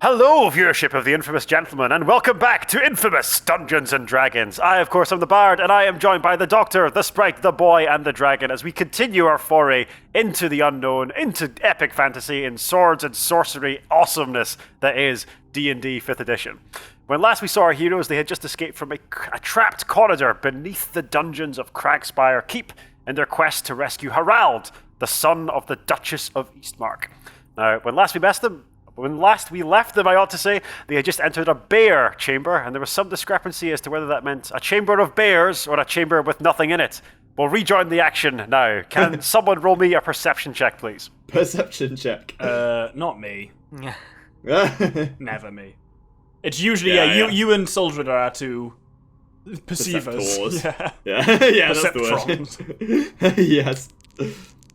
Hello, viewership of the Infamous Gentleman, and welcome back to Infamous Dungeons and Dragons. I, of course, am the Bard, and I am joined by the Doctor, the Sprite, the Boy, and the Dragon as we continue our foray into the unknown, into epic fantasy and swords and sorcery awesomeness that is D&D 5th edition. When last we saw our heroes, they had just escaped from a trapped corridor beneath the dungeons of Kragspire Keep in their quest to rescue Harald, the son of the Duchess of Eastmark. Now, when last we left them, I ought to say, they had just entered a bear chamber, and there was some discrepancy as to whether that meant a chamber of bears or a chamber with nothing in it. We'll rejoin the action now. Can someone roll me a perception check, please? Perception check. Not me. Never me. It's usually, you and Soldred are our two perceivers. Yeah, that's the word. Yes.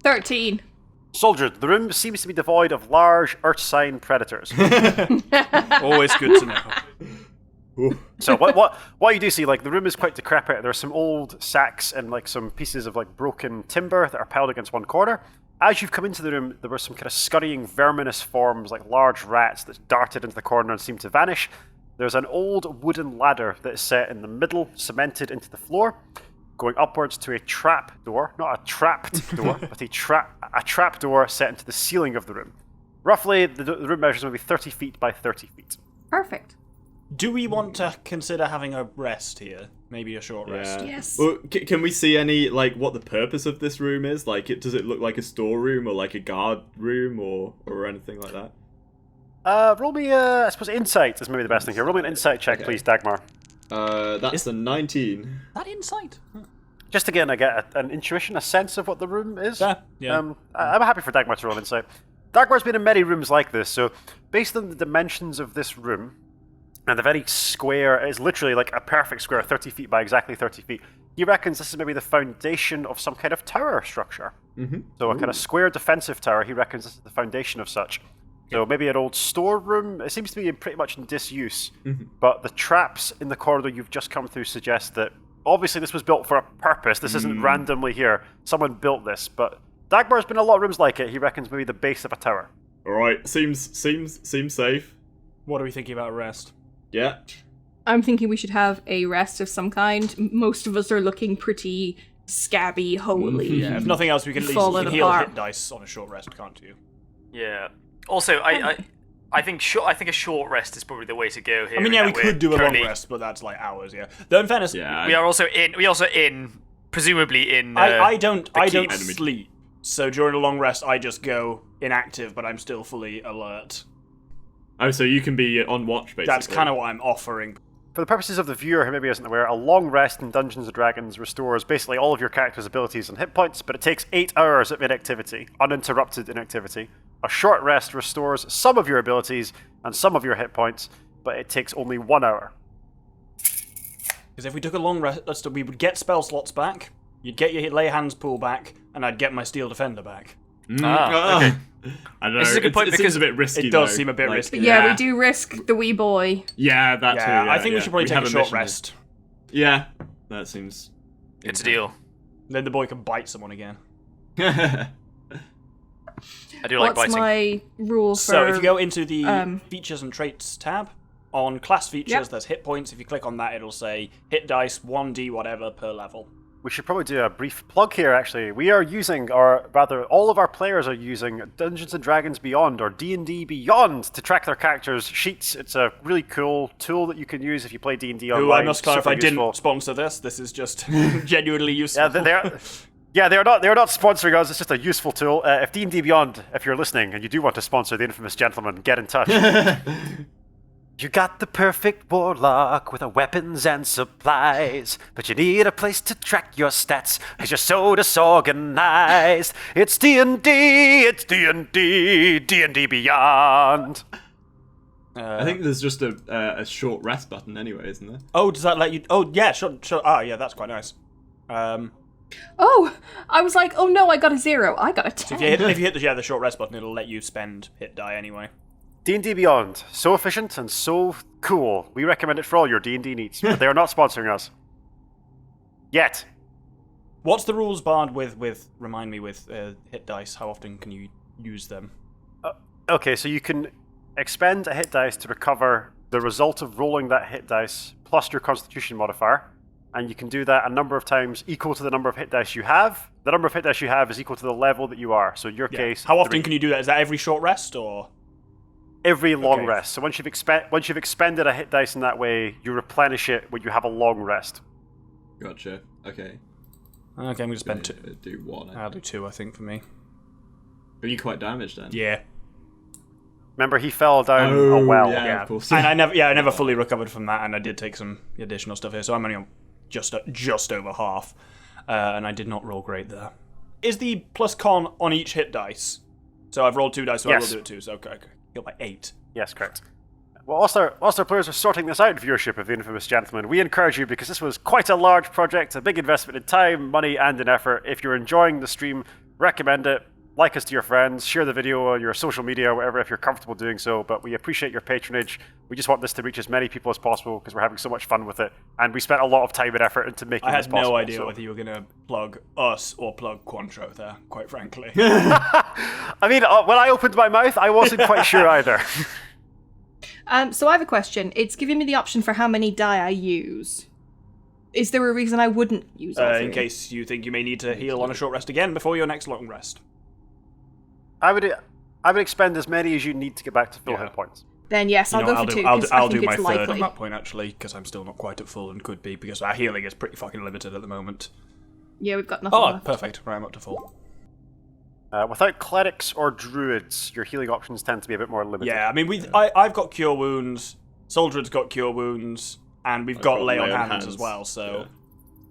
13. Soldier, the room seems to be devoid of large Earth-sign predators. Always good to know. So what you do see, like, the room is quite decrepit. There are some old sacks and like some pieces of like broken timber that are piled against one corner. As you've come into the room, there were some kind of scurrying verminous forms, like large rats, that darted into the corner and seemed to vanish. There's an old wooden ladder that is set in the middle, cemented into the floor, going upwards to a trap door, not a trapped door, but a trap door set into the ceiling of the room. Roughly, the room measures maybe 30 feet by 30 feet. Perfect. Do we want to consider having a rest here? Maybe a short rest? Yes. Well, can we see any, like, what the purpose of this room is? Like, does it look like a storeroom or like a guard room or anything like that? Roll me, I suppose insight is maybe the best thing here. Roll me an insight check, please, Dagmar. That's a 19. That insight? Just again, I get an intuition, a sense of what the room is. Yeah. I'm happy for Dagmar to roll insight. Dagmar's been in many rooms like this, so based on the dimensions of this room, and the very square, it's literally like a perfect square, 30 feet by exactly 30 feet, he reckons this is maybe the foundation of some kind of tower structure. Mm-hmm. So a kind of square defensive tower, he reckons this is the foundation of such. So maybe an old storeroom. It seems to be pretty much in disuse, but the traps in the corridor you've just come through suggest that obviously this was built for a purpose. This isn't randomly here. Someone built this, but Dagmar's been in a lot of rooms like it. He reckons maybe the base of a tower. All right, seems safe. What are we thinking about a rest? Yeah. I'm thinking we should have a rest of some kind. Most of us are looking pretty scabby, holy. Yeah, if nothing else, we can at least Falling heal apart. hit dice on a short rest, can't you? Yeah. Also, I think a short rest is probably the way to go here. I mean, yeah, we could do a long currently- rest, but that's like hours. Yeah. Though in fairness, Yeah. We are also presumably in. I don't keep. sleep. So during a long rest, I just go inactive, but I'm still fully alert. Oh, so you can be on watch, basically. That's kind of what I'm offering. For the purposes of the viewer who maybe isn't aware, a long rest in Dungeons & Dragons restores basically all of your character's abilities and hit points, but it takes 8 hours of inactivity, uninterrupted inactivity. A short rest restores some of your abilities and some of your hit points, but it takes only 1 hour. Because if we took a long rest, we would get spell slots back, you'd get your lay hands pool back, and I'd get my steel defender back. Okay. I don't know. This is a good point it because seems a bit risky. It does though. seem a bit Like, risky. Yeah, we do risk the wee boy. Yeah, that too. Yeah, Yeah, I think we should probably take have a short mission. rest. Yeah, that seems. It's a deal. Then the boy can bite someone again. I do like What's biting. my rule for... So if you go into the features and traits tab, on class features, there's hit points. If you click on that, it'll say hit dice 1d whatever per level. We should probably do a brief plug here, actually. We are using, or rather, all of our players are using Dungeons & Dragons Beyond, or D&D Beyond, to track their characters' sheets. It's a really cool tool that you can use if you play D&D online. Who, I must clarify, Super useful. didn't sponsor this. This is just genuinely useful. Yeah, they're not sponsoring us. It's just a useful tool. If D&D Beyond, if you're listening and you do want to sponsor the Infamous Gentleman, get in touch. You got the perfect warlock with weapons and supplies, but you need a place to track your stats because you're so disorganized. It's D&D, it's D&D, D&D Beyond. I think there's just a short rest button anyway, isn't there? Oh, does that let you... Oh, yeah, sure. Ah, yeah, that's quite nice. Oh, I was like, oh no, I got a 0. I got a 10. So if you hit the short rest button, it'll let you spend hit die anyway. D&D Beyond, so efficient and so cool. We recommend it for all your D&D needs, but they are not sponsoring us. Yet. What's the rules barred with remind me, with hit dice? How often can you use them? Okay, so you can expend a hit dice to recover the result of rolling that hit dice plus your Constitution modifier, and you can do that a number of times equal to the number of hit dice you have. The number of hit dice you have is equal to the level that you are. So in your case, how often 3. can you do that? Is that every short rest or Every long rest. So once you've expended a hit dice in that way, you replenish it when you have a long rest. Gotcha. Okay. Okay, I'm gonna spend 2. Do 1. I'll do 2, I think, for me. Are you quite damaged then? Yeah. Remember, he fell down a well. Yeah, of course. And I never fully recovered from that, and I did take some additional stuff here, so I'm only on just over half, and I did not roll great there. Is the plus con on each hit dice? So I've rolled 2 dice, so I will do it too. So okay. Killed by 8. Yes, correct. Well, whilst our players are sorting this out, viewership of the Infamous Gentleman, we encourage you, because this was quite a large project, a big investment in time, money, and in effort. If you're enjoying the stream, recommend it. Like us to your friends, share the video on your social media, whatever, if you're comfortable doing so. But we appreciate your patronage. We just want this to reach as many people as possible because we're having so much fun with it, and we spent a lot of time and effort into making this possible. I had no idea whether you were going to plug us or plug Quantro there, quite frankly. I mean, when I opened my mouth, I wasn't quite sure either. So I have a question. It's giving me the option for how many die I use. Is there a reason I wouldn't use all 3? In case you think you may need to heal on a short rest again before your next long rest. I would expend as many as you need to get back to full hit points. Then yes, I'll go for 2, because I think it's likely. Third at that point, actually, because I'm still not quite at full and could be, because our healing is pretty fucking limited at the moment. Yeah, we've got nothing left. Perfect. Right, I'm up to full. Without clerics or druids, your healing options tend to be a bit more limited. Yeah, I mean, I've got Cure Wounds, Soldred's got Cure Wounds, and we've got Lay on Hands as well, so... Yeah.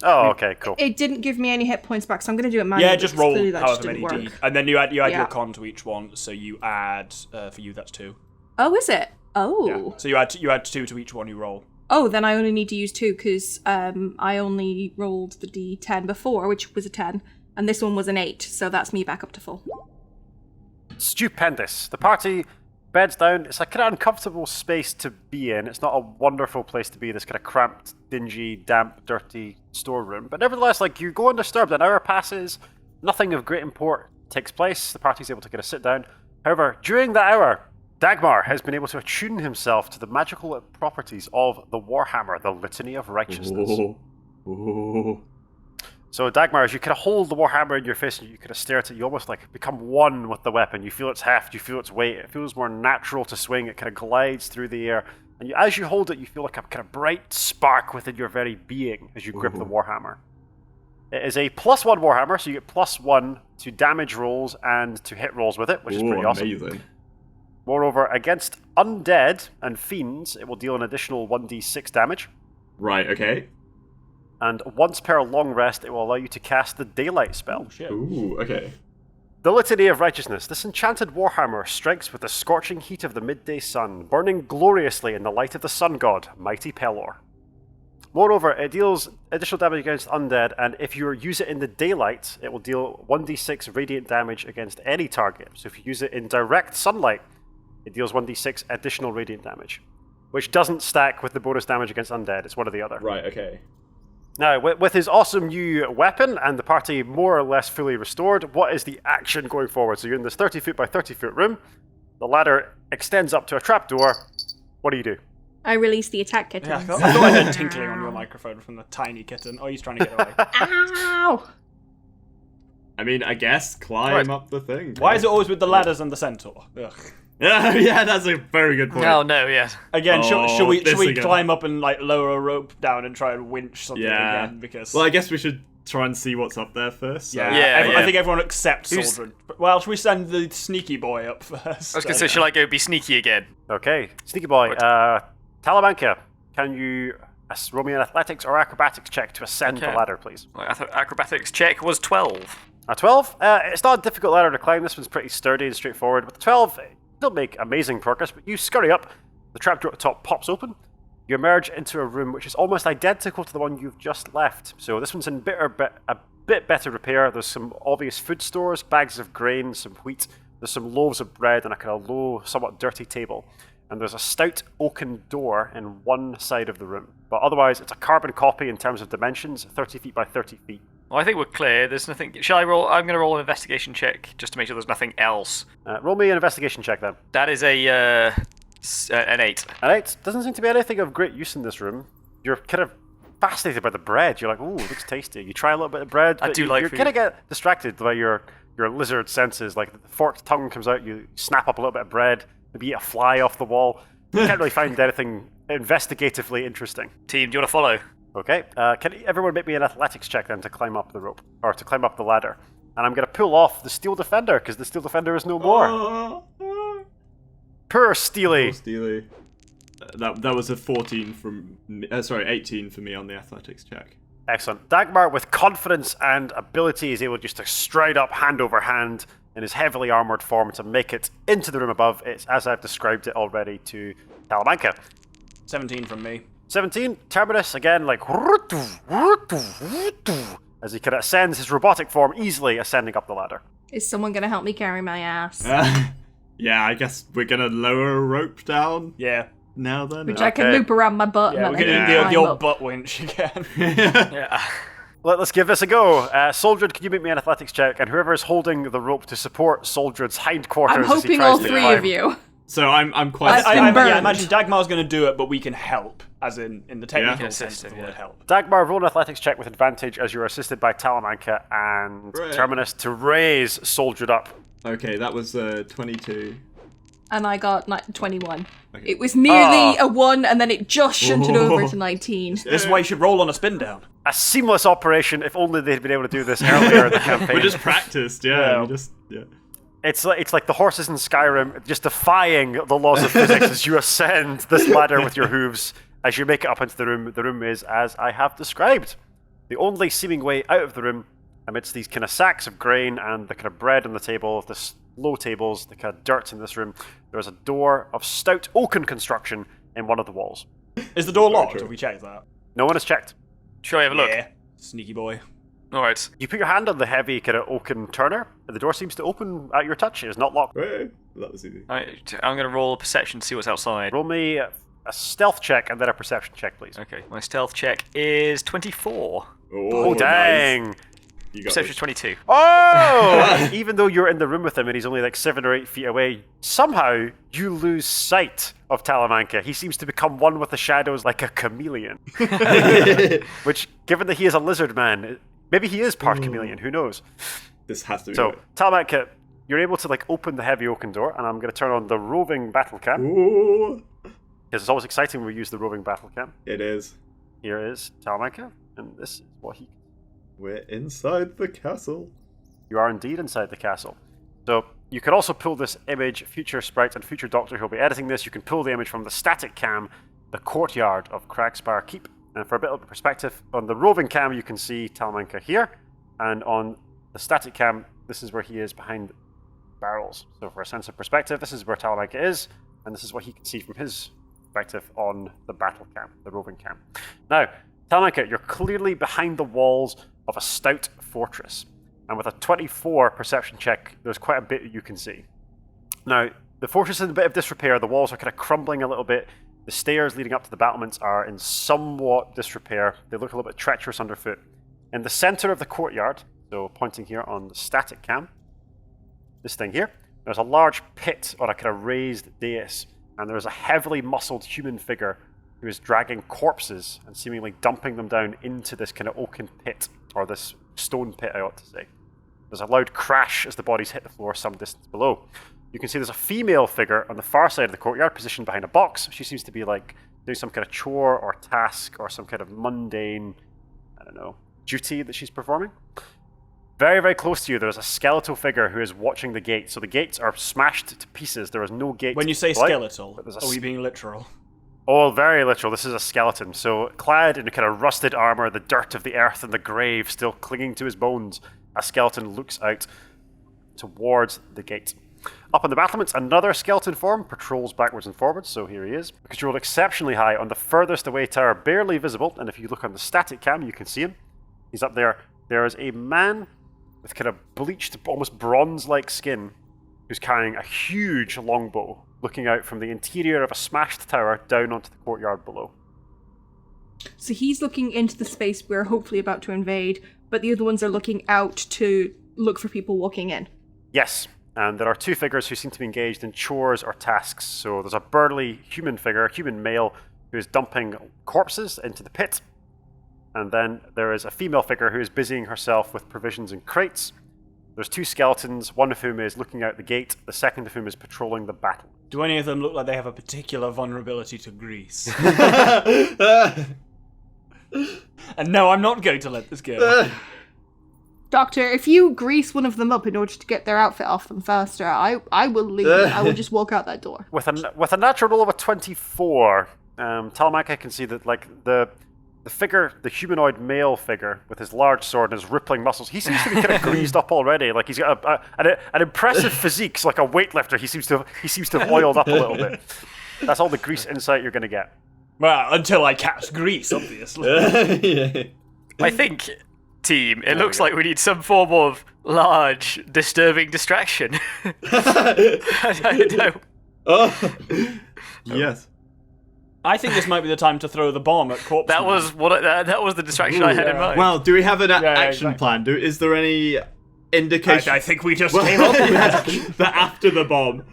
Oh, okay, cool. It didn't give me any hit points back, so I'm going to do it manually. Yeah, just roll however many D. And then you add your con to each one, so you add, for you, that's 2. Oh, is it? Oh. Yeah. So you add 2 to each one you roll. Oh, then I only need to use 2, because I only rolled the D10 before, which was a 10, and this one was an 8, so that's me back up to full. Stupendous. The party beds down. It's a kind of uncomfortable space to be in. It's not a wonderful place to be, this kind of cramped, dingy, damp, dirty storeroom. But nevertheless, like, you go undisturbed. An hour passes. Nothing of great import takes place. The party's able to get a sit down. However, during that hour, Dagmar has been able to attune himself to the magical properties of the Warhammer, the Litany of Righteousness. Ooh. So Dagmar, as you kind of hold the Warhammer in your fist and you kind of stare at it, you almost like become one with the weapon. You feel its heft, you feel its weight. It feels more natural to swing. It kind of glides through the air. And as you hold it, you feel like a kind of bright spark within your very being as you grip the Warhammer. It is a +1 Warhammer, so you get +1 to damage rolls and to hit rolls with it, which is pretty awesome. Amazing. Moreover, against undead and fiends, it will deal an additional 1d6 damage. Right, okay. And once per long rest, it will allow you to cast the Daylight spell. Oh, shit. Ooh, okay. The Litany of Righteousness. This enchanted Warhammer strikes with the scorching heat of the midday sun, burning gloriously in the light of the sun god, mighty Pelor. Moreover, it deals additional damage against undead, and if you use it in the daylight, it will deal 1d6 radiant damage against any target. So if you use it in direct sunlight, it deals 1d6 additional radiant damage, which doesn't stack with the bonus damage against undead. It's one or the other. Right, okay. Now, with his awesome new weapon and the party more or less fully restored, what is the action going forward? So you're in this 30 foot by 30 foot room. The ladder extends up to a trapdoor. What do you do? I release the attack kitten. Yeah, I thought I heard tinkling on your microphone from the tiny kitten. Oh, he's trying to get away. Ow! I mean, I guess climb up the thing. Why is it always with the ladders and the centaur? Ugh. Yeah, that's a very good point. Oh, no, yes. Again, Oh, should we again. climb up and like lower a rope down and try and winch something again? Because Well, I guess we should try and see what's up there first. So. I think everyone accepts Who's- Soldred. Well, should we send the sneaky boy up first? I was going to say, shall I go be sneaky again? Okay, Sneaky Boy. Talamanca, can you roll me an athletics or acrobatics check to ascend the Okay. ladder, please? My acrobatics check was 12. A 12? It's not a difficult ladder to climb. This one's pretty sturdy and straightforward. With the 12, you'll make amazing progress, but you scurry up. The trapdoor at the top pops open. You emerge into a room which is almost identical to the one you've just left. So this one's in a bit better repair. There's some obvious food stores, bags of grain, some wheat. There's some loaves of bread and a kind of low, somewhat dirty table. And there's a stout oaken door in one side of the room. But otherwise, it's a carbon copy in terms of dimensions, 30 feet by 30 feet. Well, I think we're clear. There's nothing. Shall I roll? I'm going to roll an investigation check just to make sure there's nothing else. Roll me an investigation check then. That is an 8. An 8. Doesn't seem to be anything of great use in this room. You're kind of fascinated by the bread. You're like, ooh, it looks tasty. You try a little bit of bread. I but do like You're food. kind of get distracted by your lizard senses. Like the forked tongue comes out, you snap up a little bit of bread, maybe eat a fly off the wall. You can't really find anything investigatively interesting. Team, do you want to follow? Okay, can everyone make me an athletics check then to climb up the rope, or to climb up the ladder? And I'm going to pull off the Steel Defender, because the Steel Defender is no more. Poor Steely. Poor Steely. That was a 14 from me, 18 for me on the athletics check. Excellent. Dagmar, with confidence and ability, is able just to stride up hand over hand in his heavily armoured form to make it into the room above. It's as I've described it already to Talamanca. 17 from me. 17, Terminus, again, like, as he kind of ascends his robotic form, easily ascending up the ladder. Is someone going to help me carry my ass? Yeah, I guess we're gonna lower a rope down Yeah. now then. Which I can loop around my butt Yeah, and we're then going to do climb the old up. butt winch again. Yeah. Let's give this a go. Soldred, can you make me an athletics check? And whoever is holding the rope to support Soldred's hindquarters I'm as he hoping tries all to three climb. of you. So I'm quite. been burned. Yeah, imagine Dagmar's going to do it, but we can help, as in the technical Yeah. sense of the word Yeah. help. Dagmar, roll an athletics check with advantage as you're assisted by Talamanca and Right. Terminus to raise Soldred up. Okay, that was 22. And I got 21. Okay. It was nearly a 1, and then it just shunted over to 19. This is why you should roll on a spin down. A seamless operation, if only they'd been able to do this earlier in the campaign. We just practiced, yeah. We just, yeah. It's like the horses in Skyrim, just defying the laws of physics as you ascend this ladder with your hooves. As you make it up into the room is as I have described. The only seeming way out of the room, amidst these kind of sacks of grain and the kind of bread on the table, the low tables, the kind of dirt in this room, there is a door of stout oaken construction in one of the walls. Is the door locked? true. Have we checked that? No one has checked. Shall we have a look? Yeah. Sneaky boy. All right. You put your hand on the heavy kind of oaken turner, and the door seems to open at your touch. It is not locked. Hey, that was easy. I'm going to roll a perception to see what's outside. Roll me a stealth check and then a perception check, please. Okay, my stealth check is 24. Oh, dang. Nice. You got Perception this. 22. Oh! Even though you're in the room with him and he's only like 7 or 8 feet away, somehow you lose sight of Talamanca. He seems to become one with the shadows like a chameleon. Which, given that he is a lizard man, maybe he is part chameleon, who knows? This has to be So, it. Talamanca, you're able to like open the heavy oaken door, and I'm going to turn on the roving battle cam, Ooh, because it's always exciting when we use the roving battle cam. it is. Here is Talamanca, and this is what he... We're inside the castle. You are indeed inside the castle. So you can also pull this image, future sprite and future doctor who'll be editing this. You can pull the image from the static cam, the courtyard of Kragspire Keep. And for a bit of perspective, on the roving cam you can see Talamanca here, and on the static cam, this is where he is behind barrels. So for a sense of perspective, this is where Talamanca is, and this is what he can see from his perspective on the battle cam, the roving cam. Now, Talamanca, you're clearly behind the walls of a stout fortress. And with a 24 perception check, there's quite a bit you can see. Now, the fortress is in a bit of disrepair. The walls are kind of crumbling a little bit. The stairs leading up to the battlements are in somewhat disrepair. They look a little bit treacherous underfoot. In the center of the courtyard, so pointing here on the static cam, this thing here, there's a large pit on a kind of raised dais. And there's a heavily muscled human figure who is dragging corpses and seemingly dumping them down into this kind of oaken pit, or this stone pit, I ought to say. There's a loud crash as the bodies hit the floor some distance below. You can see there's a female figure on the far side of the courtyard, positioned behind a box. She seems to be like doing some kind of chore or task or some kind of mundane, I don't know, duty that she's performing. Very, very close to you, there's a skeletal figure who is watching the gate. So the gates are smashed to pieces. There is no gate. When you say Right? skeletal, But there's a are we being literal? Oh, very literal. This is a skeleton. So, clad in a kind of rusted armor, the dirt of the earth and the grave still clinging to his bones, a skeleton looks out towards the gate. Up on the battlements, another skeleton form patrols backwards and forwards, so here he is. Because you rolled exceptionally high on the furthest away tower, barely visible, and if you look on the static cam, you can see him. He's up there. There is a man with kind of bleached, almost bronze-like skin, who's carrying a huge longbow, looking out from the interior of a smashed tower down onto the courtyard below. So he's looking into the space we're hopefully about to invade, but the other ones are looking out to look for people walking in. Yes, and there are two figures who seem to be engaged in chores or tasks. So there's a burly human figure, human male, who is dumping corpses into the pit. And then there is a female figure who is busying herself with provisions in crates. There's two skeletons, one of whom is looking out the gate, the second of whom is patrolling the battle. Do any of them look like they have a particular vulnerability to grease? And no, I'm not going to let this go. Doctor, if you grease one of them up in order to get their outfit off them faster, I will leave. I will just walk out that door. With a natural roll of a 24, Talamanca can see that like the figure, the humanoid male figure with his large sword and his rippling muscles, he seems to be kind of greased up already. Like he's got an impressive physique, like a weightlifter. He seems to have oiled up a little bit. That's all the grease insight you're going to get. Well, until I cast grease, obviously. Yeah. I think, team, it looks like we need some form of large, disturbing distraction. I don't know. Oh. Yes. I think this might be the time to throw the bomb at corpse. That was that was the distraction I had in mind. Well, do we have an action exactly. plan? Is there any indication? I think we just came up with that after the bomb.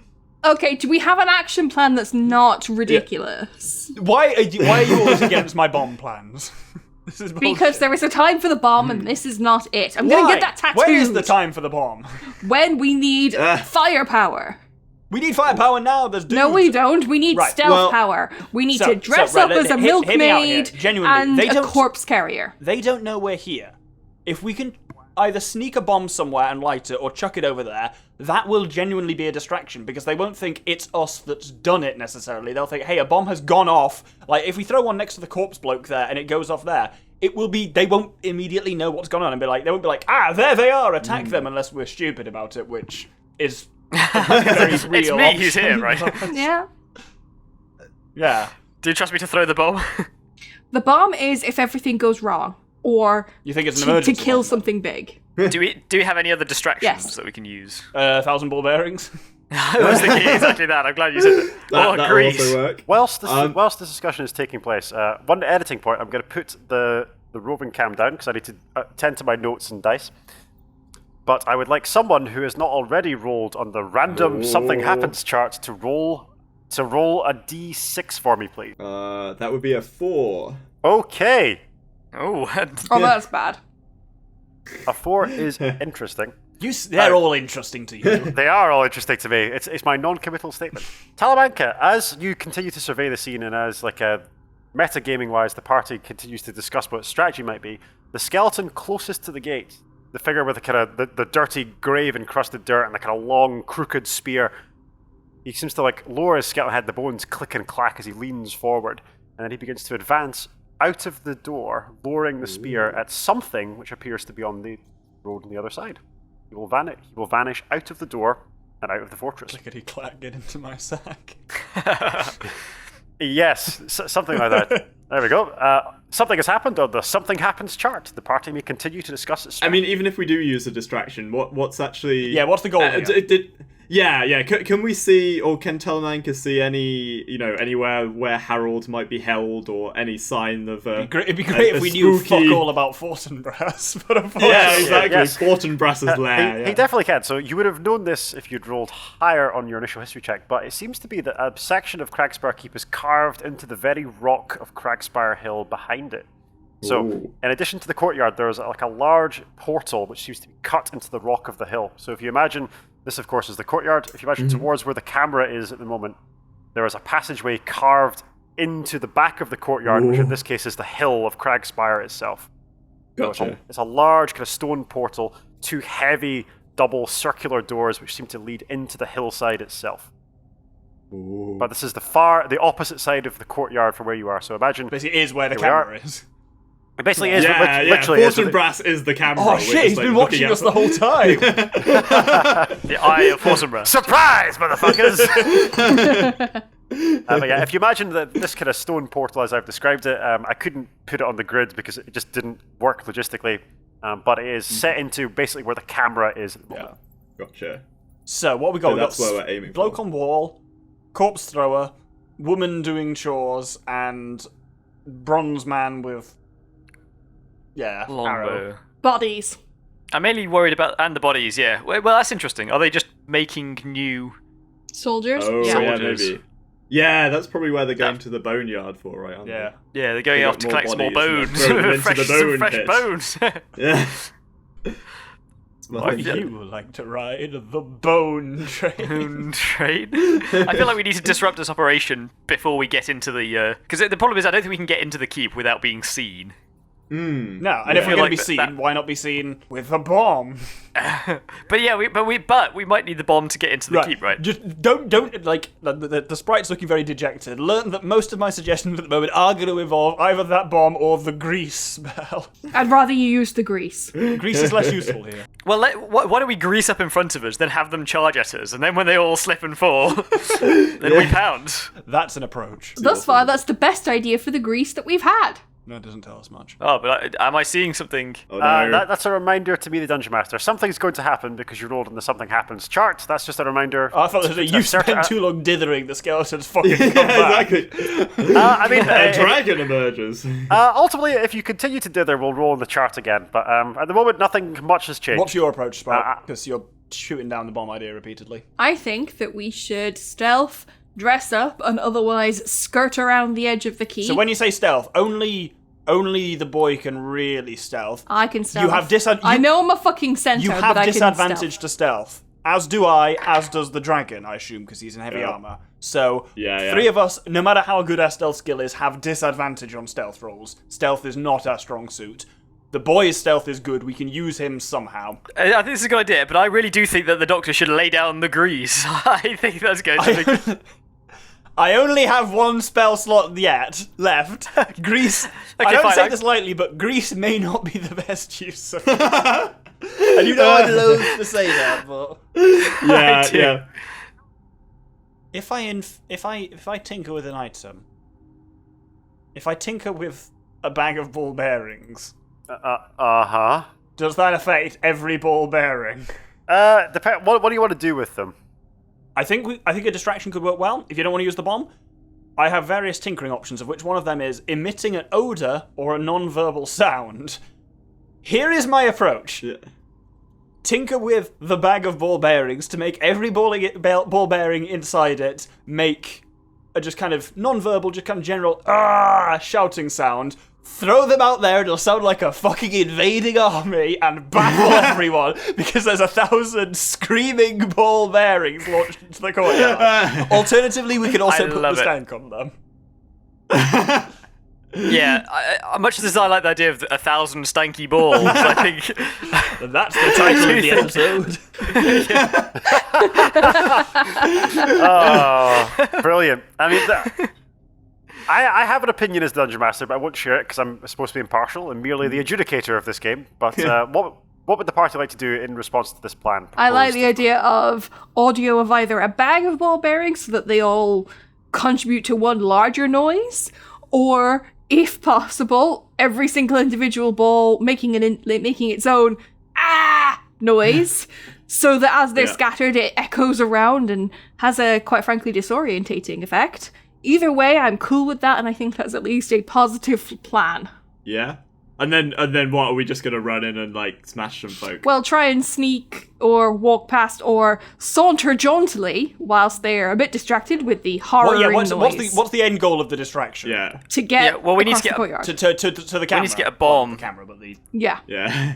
Okay, do we have an action plan that's not ridiculous? Why are you always against my bomb plans? This is bullshit. Because there is a time for the bomb and this is not it. I'm going to get that tattooed. When is the time for the bomb? When we need firepower. We need firepower now. There's dudes. No, we don't. We need Right, stealth power. We need to dress up as a hear me out here. milkmaid Genuinely, and a corpse carrier. They don't know we're here. If we can either sneak a bomb somewhere and light it or chuck it over there, that will genuinely be a distraction because they won't think it's us that's done it necessarily. They'll think, hey, a bomb has gone off. Like, if we throw one next to the corpse bloke there and it goes off there, it will be, they won't immediately know what's gone on and be like, they won't be like, there they are, attack them unless we're stupid about it, which is very real. It's me who's here, right? Yeah. Yeah. Do you trust me to throw the bomb? The bomb is if everything goes wrong. Or You think it's an to emergency kill bomb? something big. do we have any other distractions Yes. that we can use? 1,000 ball bearings. I was thinking exactly that. I'm glad you said that. That'll grease. also work. Whilst this discussion is taking place, one editing point, I'm going to put the roving cam down because I need to attend to my notes and dice. But I would like someone who has not already rolled on the random something happens chart to roll a d6 for me, please. That would be a 4. Okay, Oh, Oh, that's bad. a 4 is interesting. They're all interesting to you. They are all interesting to me. It's my non-committal statement. Talamanca, as you continue to survey the scene and as metagaming-wise, the party continues to discuss what strategy might be, the skeleton closest to the gate, the figure with the kind of the dirty grave-encrusted dirt and the kind of long, crooked spear, he seems to lower his skeleton head, the bones click and clack as he leans forward, and then he begins to advance out of the door, lowering the spear at something which appears to be on the road on the other side. He will vanish out of the door and out of the fortress. Clickety-clack, get into my sack. Yes, something like that. There we go. Something has happened on the Something Happens chart. The party may continue to discuss its I mean, even if we do use a distraction, what's actually... Yeah, what's the goal here? Yeah. Can we see, or can Talamanca see anywhere where Harold might be held, or any sign of It'd be great if we knew fuck all about Fortinbras. But unfortunately, Yeah, exactly. Yes. Fortinbras's lair. He definitely can. So you would have known this if you'd rolled higher on your initial history check, but it seems to be that a section of Kragspire Keep is carved into the very rock of Kragspire Hill behind it. So, in addition to the courtyard, there's a large portal which seems to be cut into the rock of the hill. So if you imagine, this of course is the courtyard, if you imagine towards where the camera is at the moment, there is a passageway carved into the back of the courtyard, which in this case is the hill of Kragspire itself. Gotcha. It's a large kind of stone portal, two heavy double circular doors which seem to lead into the hillside itself. Ooh. But this is the opposite side of the courtyard from where you are. So imagine basically is where the Here we are. camera is. it basically is Yeah, literally is. Fortinbras is the camera. Oh We're shit, just, he's been looking watching at- us the whole time. The Eye of Fortinbras. Surprise, motherfuckers! But yeah, if you imagine that this kind of stone portal as I've described it, I couldn't put it on the grid because it just didn't work logistically. But it is set into basically where the camera is at the moment. Gotcha. So what we got? So We that's got where we're aiming bloke for. on wall, corpse thrower, woman doing chores, and bronze man with arrow. Longbow. Bodies. I'm mainly worried about and the bodies. Yeah. Well, that's interesting. Are they just making new? Soldiers? Oh, yeah, Soldiers. maybe. Yeah, that's probably where they're going to the boneyard for, right? aren't Yeah. Yeah, they're going They off got to more collect some more bodies bones. and throw them into fresh, the some bone fresh pit. bones. they? Yeah. Would Yeah. you like to ride the bone train? Bone train. I feel like we need to disrupt this operation before we get into the. Because the problem is, I don't think we can get into the keep without being seen. No, and Yeah. if we're going Like to be that- seen, that- why not be seen with a bomb? But yeah, we might need the bomb to get into the keep, right? Just don't like the sprite's looking very dejected. Learn that most of my suggestions at the moment are going to involve either that bomb or the grease spell. I'd rather you use the grease. Grease is less useful here. Well, why don't we grease up in front of us, then have them charge at us, and then when they all slip and fall, then we pound. That's an approach. Thus far, that's the best idea for the grease that we've had. No, it doesn't tell us much. Oh, but am I seeing something? Oh, no. That's a reminder to me, the Dungeon Master. Something's going to happen because you rolled in the something happens chart. That's just a reminder. I thought that you spent too long dithering. The skeletons fucking come back. Exactly. I mean, A dragon emerges. ultimately, if you continue to dither, we'll roll in the chart again. But at the moment, nothing much has changed. What's your approach, Sprout? Because you're shooting down the bomb idea repeatedly. I think that we should stealth, dress up, and otherwise skirt around the edge of the keep. So when you say stealth, only the boy can really stealth. I can stealth. You have I know I'm a fucking centaur, You but have I disadvantage can stealth. to stealth. As do I, as does the dragon, I assume, because he's in heavy Yeah. armor. So, Yeah. three of us, no matter how good our stealth skill is, have disadvantage on stealth rolls. Stealth is not our strong suit. The boy's stealth is good, we can use him somehow. I think this is a good idea, but I really do think that the doctor should lay down the grease. I think that's going to be... I only have one spell slot left. Grease. I don't fine, say I- this lightly, but grease may not be the best use of it. And you know I'm loath to say that, but Yeah, do. yeah. if I tinker with an item, if I tinker with a bag of ball bearings, Uh-huh. does that affect every ball bearing? What do you want to do with them? I think a distraction could work well. If you don't want to use the bomb, I have various tinkering options, of which one of them is emitting an odor or a non-verbal sound. Here is my approach. Yeah. Tinker with the bag of ball bearings to make every ball bearing inside it make a just kind of non-verbal, just kind of general shouting sound. Throw them out there, it'll sound like a fucking invading army and baffle everyone because there's 1,000 screaming ball bearings launched into the courtyard. Alternatively, we could also put the love it. stank on them. Yeah, much as I like the idea of 1,000 stanky balls, I think... And that's the title of the episode. Oh, brilliant. I mean, I have an opinion as Dungeon Master, but I won't share it because I'm supposed to be impartial and merely the adjudicator of this game. But what would the party like to do in response to this plan? I like proposed? the idea of audio of either a bag of ball bearings so that they all contribute to one larger noise, or, if possible, every single individual ball making its own noise, so that as they're scattered, it echoes around and has a, quite frankly, disorientating effect. Either way, I'm cool with that, and I think that's at least a positive plan. Yeah. And then what, are we just gonna run in and like smash some folk? Well, try and sneak or walk past or saunter jauntily whilst they're a bit distracted with the horror noise What's the end goal of the distraction? Yeah. to get Yeah, well, we need to across get the up courtyard. To the camera. need to get a bomb. Not the camera, but the... Yeah. Yeah.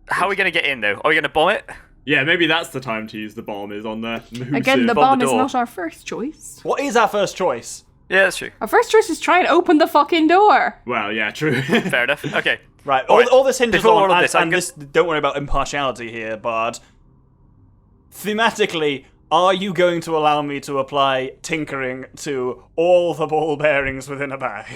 How are we going to get in, though? Are we going to bomb it? Yeah, maybe that's the time to use the bomb, is on there. Again, the bomb bomb the is door. not our first choice. What is our first choice? Yeah, that's true. Our first choice is try and open the fucking door. Well, yeah, true. Fair enough. Okay. Right, All right. all this hinges Before on, all of this, I'm and this, don't worry about impartiality here, Bard. Thematically, are you going to allow me to apply tinkering to all the ball bearings within a bag?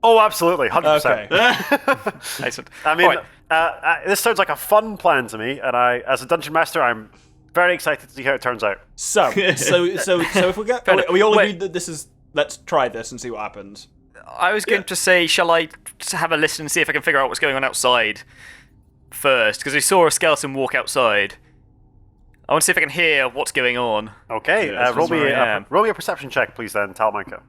Oh, absolutely, 100%. Okay. Excellent. I mean, Alright. this sounds like a fun plan to me, and I, as a dungeon master, I'm very excited to see how it turns out. So if we get, are we all Wait. agreed that this is? Let's try this and see what happens. I was going to say, shall I have a listen and see if I can figure out what's going on outside first? Because we saw a skeleton walk outside. I want to see if I can hear what's going on. Okay, Yeah, roll where I am. me a perception check, please, then, Talamanca.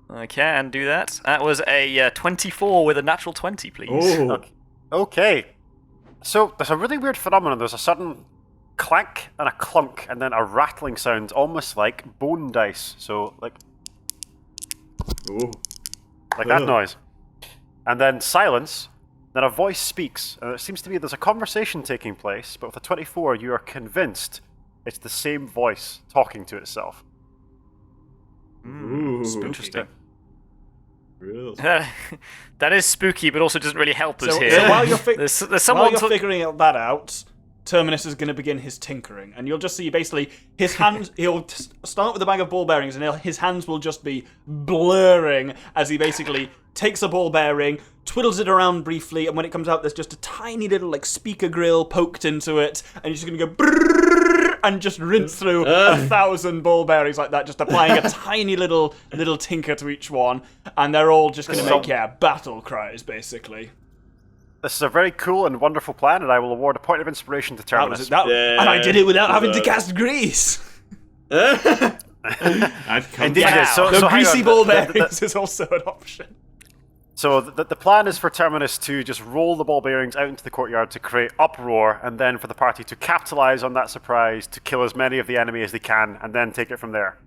I can do that. That was a 24 with a natural 20, please. Oh. Okay. So there's a really weird phenomenon. There's a sudden clank and a clunk, and then a rattling sound, almost like bone dice. So like Ooh. that noise. And then silence. Then a voice speaks, and it seems to be there's a conversation taking place. But with a 24, you are convinced it's the same voice talking to itself. Ooh. Interesting. Real. That is spooky, but also doesn't really help us here. So while you're, there's someone while you're figuring that out, Terminus is going to begin his tinkering, and you'll just see basically his hands. He'll start with a bag of ball bearings, and his hands will just be blurring as he basically takes a ball bearing, twiddles it around briefly, and when it comes out, there's just a tiny little like speaker grill poked into it, and you're just going to go brrrr, and just rinse through 1,000 ball bearings like that, just applying a tiny little tinker to each one, and they're all just going to make battle cries basically. This is a very cool and wonderful plan, and I will award a point of inspiration to Terminus. And I did it without having to cast grease. Indeed, it is. So hang greasy on. ball bearings is also an option. So the plan is for Terminus to just roll the ball bearings out into the courtyard to create uproar, and then for the party to capitalize on that surprise to kill as many of the enemy as they can, and then take it from there.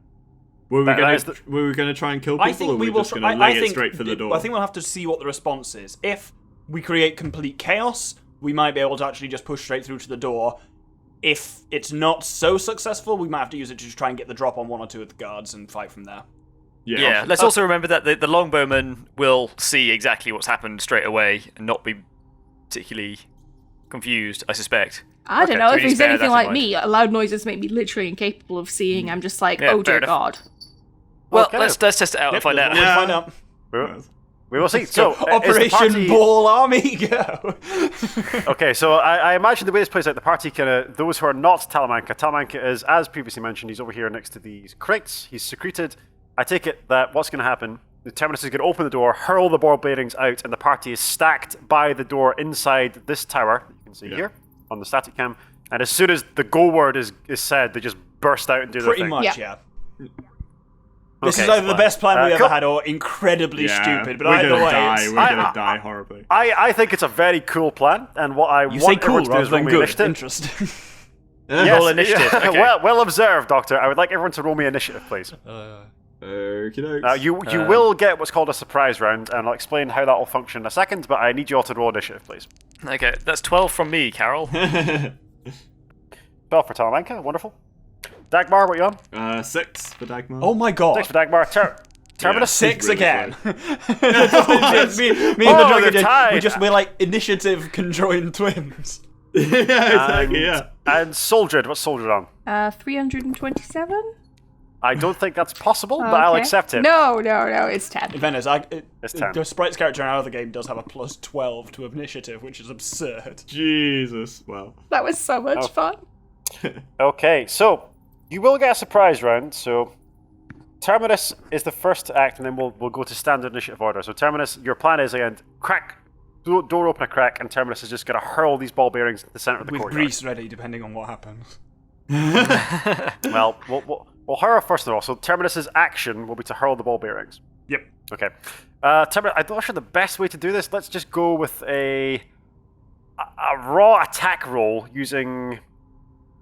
Were we going to try and kill people, or were we just going to lay it straight for the door? I think we'll have to see what the response is. If we create complete chaos, we might be able to actually just push straight through to the door. If it's not so successful, we might have to use it to just try and get the drop on one or two of the guards and fight from there. Yeah, let's also remember that the longbowman will see exactly what's happened straight away and not be particularly confused, I suspect. I don't Okay, know, so if we he's just bear anything that in like mind. me, loud noises make me literally incapable of seeing. I'm just like, Yeah, oh fair dear enough. God. Well, Okay. let's test it out and find out. We'll find out. We will see. So, Operation Ball Army, go! Okay, so I imagine the way this plays out, the party those who are not Talamanca is, as previously mentioned, he's over here next to these crates. He's secreted. I take it that what's going to happen, the Terminus is going to open the door, hurl the ball bearings out, and the party is stacked by the door inside this tower, you can see here, on the static cam. And as soon as the go word is said, they just burst out and do their Pretty thing. much, Yeah. This is Okay, either the best plan we've cool. ever had or incredibly stupid, but we're either gonna way, die. We're I- gonna die horribly. I think it's a very cool plan, and what I you want say cool everyone to do rather is roll than me good. initiative. Interesting. Yes, Roll initiative, yeah. okay. well observed, Doctor. I would like everyone to roll me initiative, please. Okey-dokes. You will get what's called a surprise round, and I'll explain how that will function in a second, but I need you all to roll initiative, please. Okay, that's 12 from me, Carol. 12 for Talamanca, wonderful. Dagmar, what are you on? 6 for Dagmar. Oh my god. 6 for Dagmar. Terminus? 6 really again. close. me and the Oh, dragon you're tied. we're like initiative conjoined twins. Yeah, exactly. Yeah. And Soldred, what's Soldred on? 327? I don't think that's possible, but I'll Okay. accept it. No, it's 10. Venice, It's 10. the sprite's character in our other game does have a plus 12 to initiative, which is absurd. Jesus. Wow. That was so much fun. Okay, so you will get a surprise round. So Terminus is the first to act, and then we'll go to standard initiative order. So Terminus, your plan is again crack, door open a crack, and Terminus is just going to hurl these ball bearings at the center of the With courtyard. grease ready, depending on what happens. Well, we'll hurl first of all. So Terminus's action will be to hurl the ball bearings. Yep. Okay. Terminus, I'm not sure the best way to do this. Let's just go with a raw attack roll using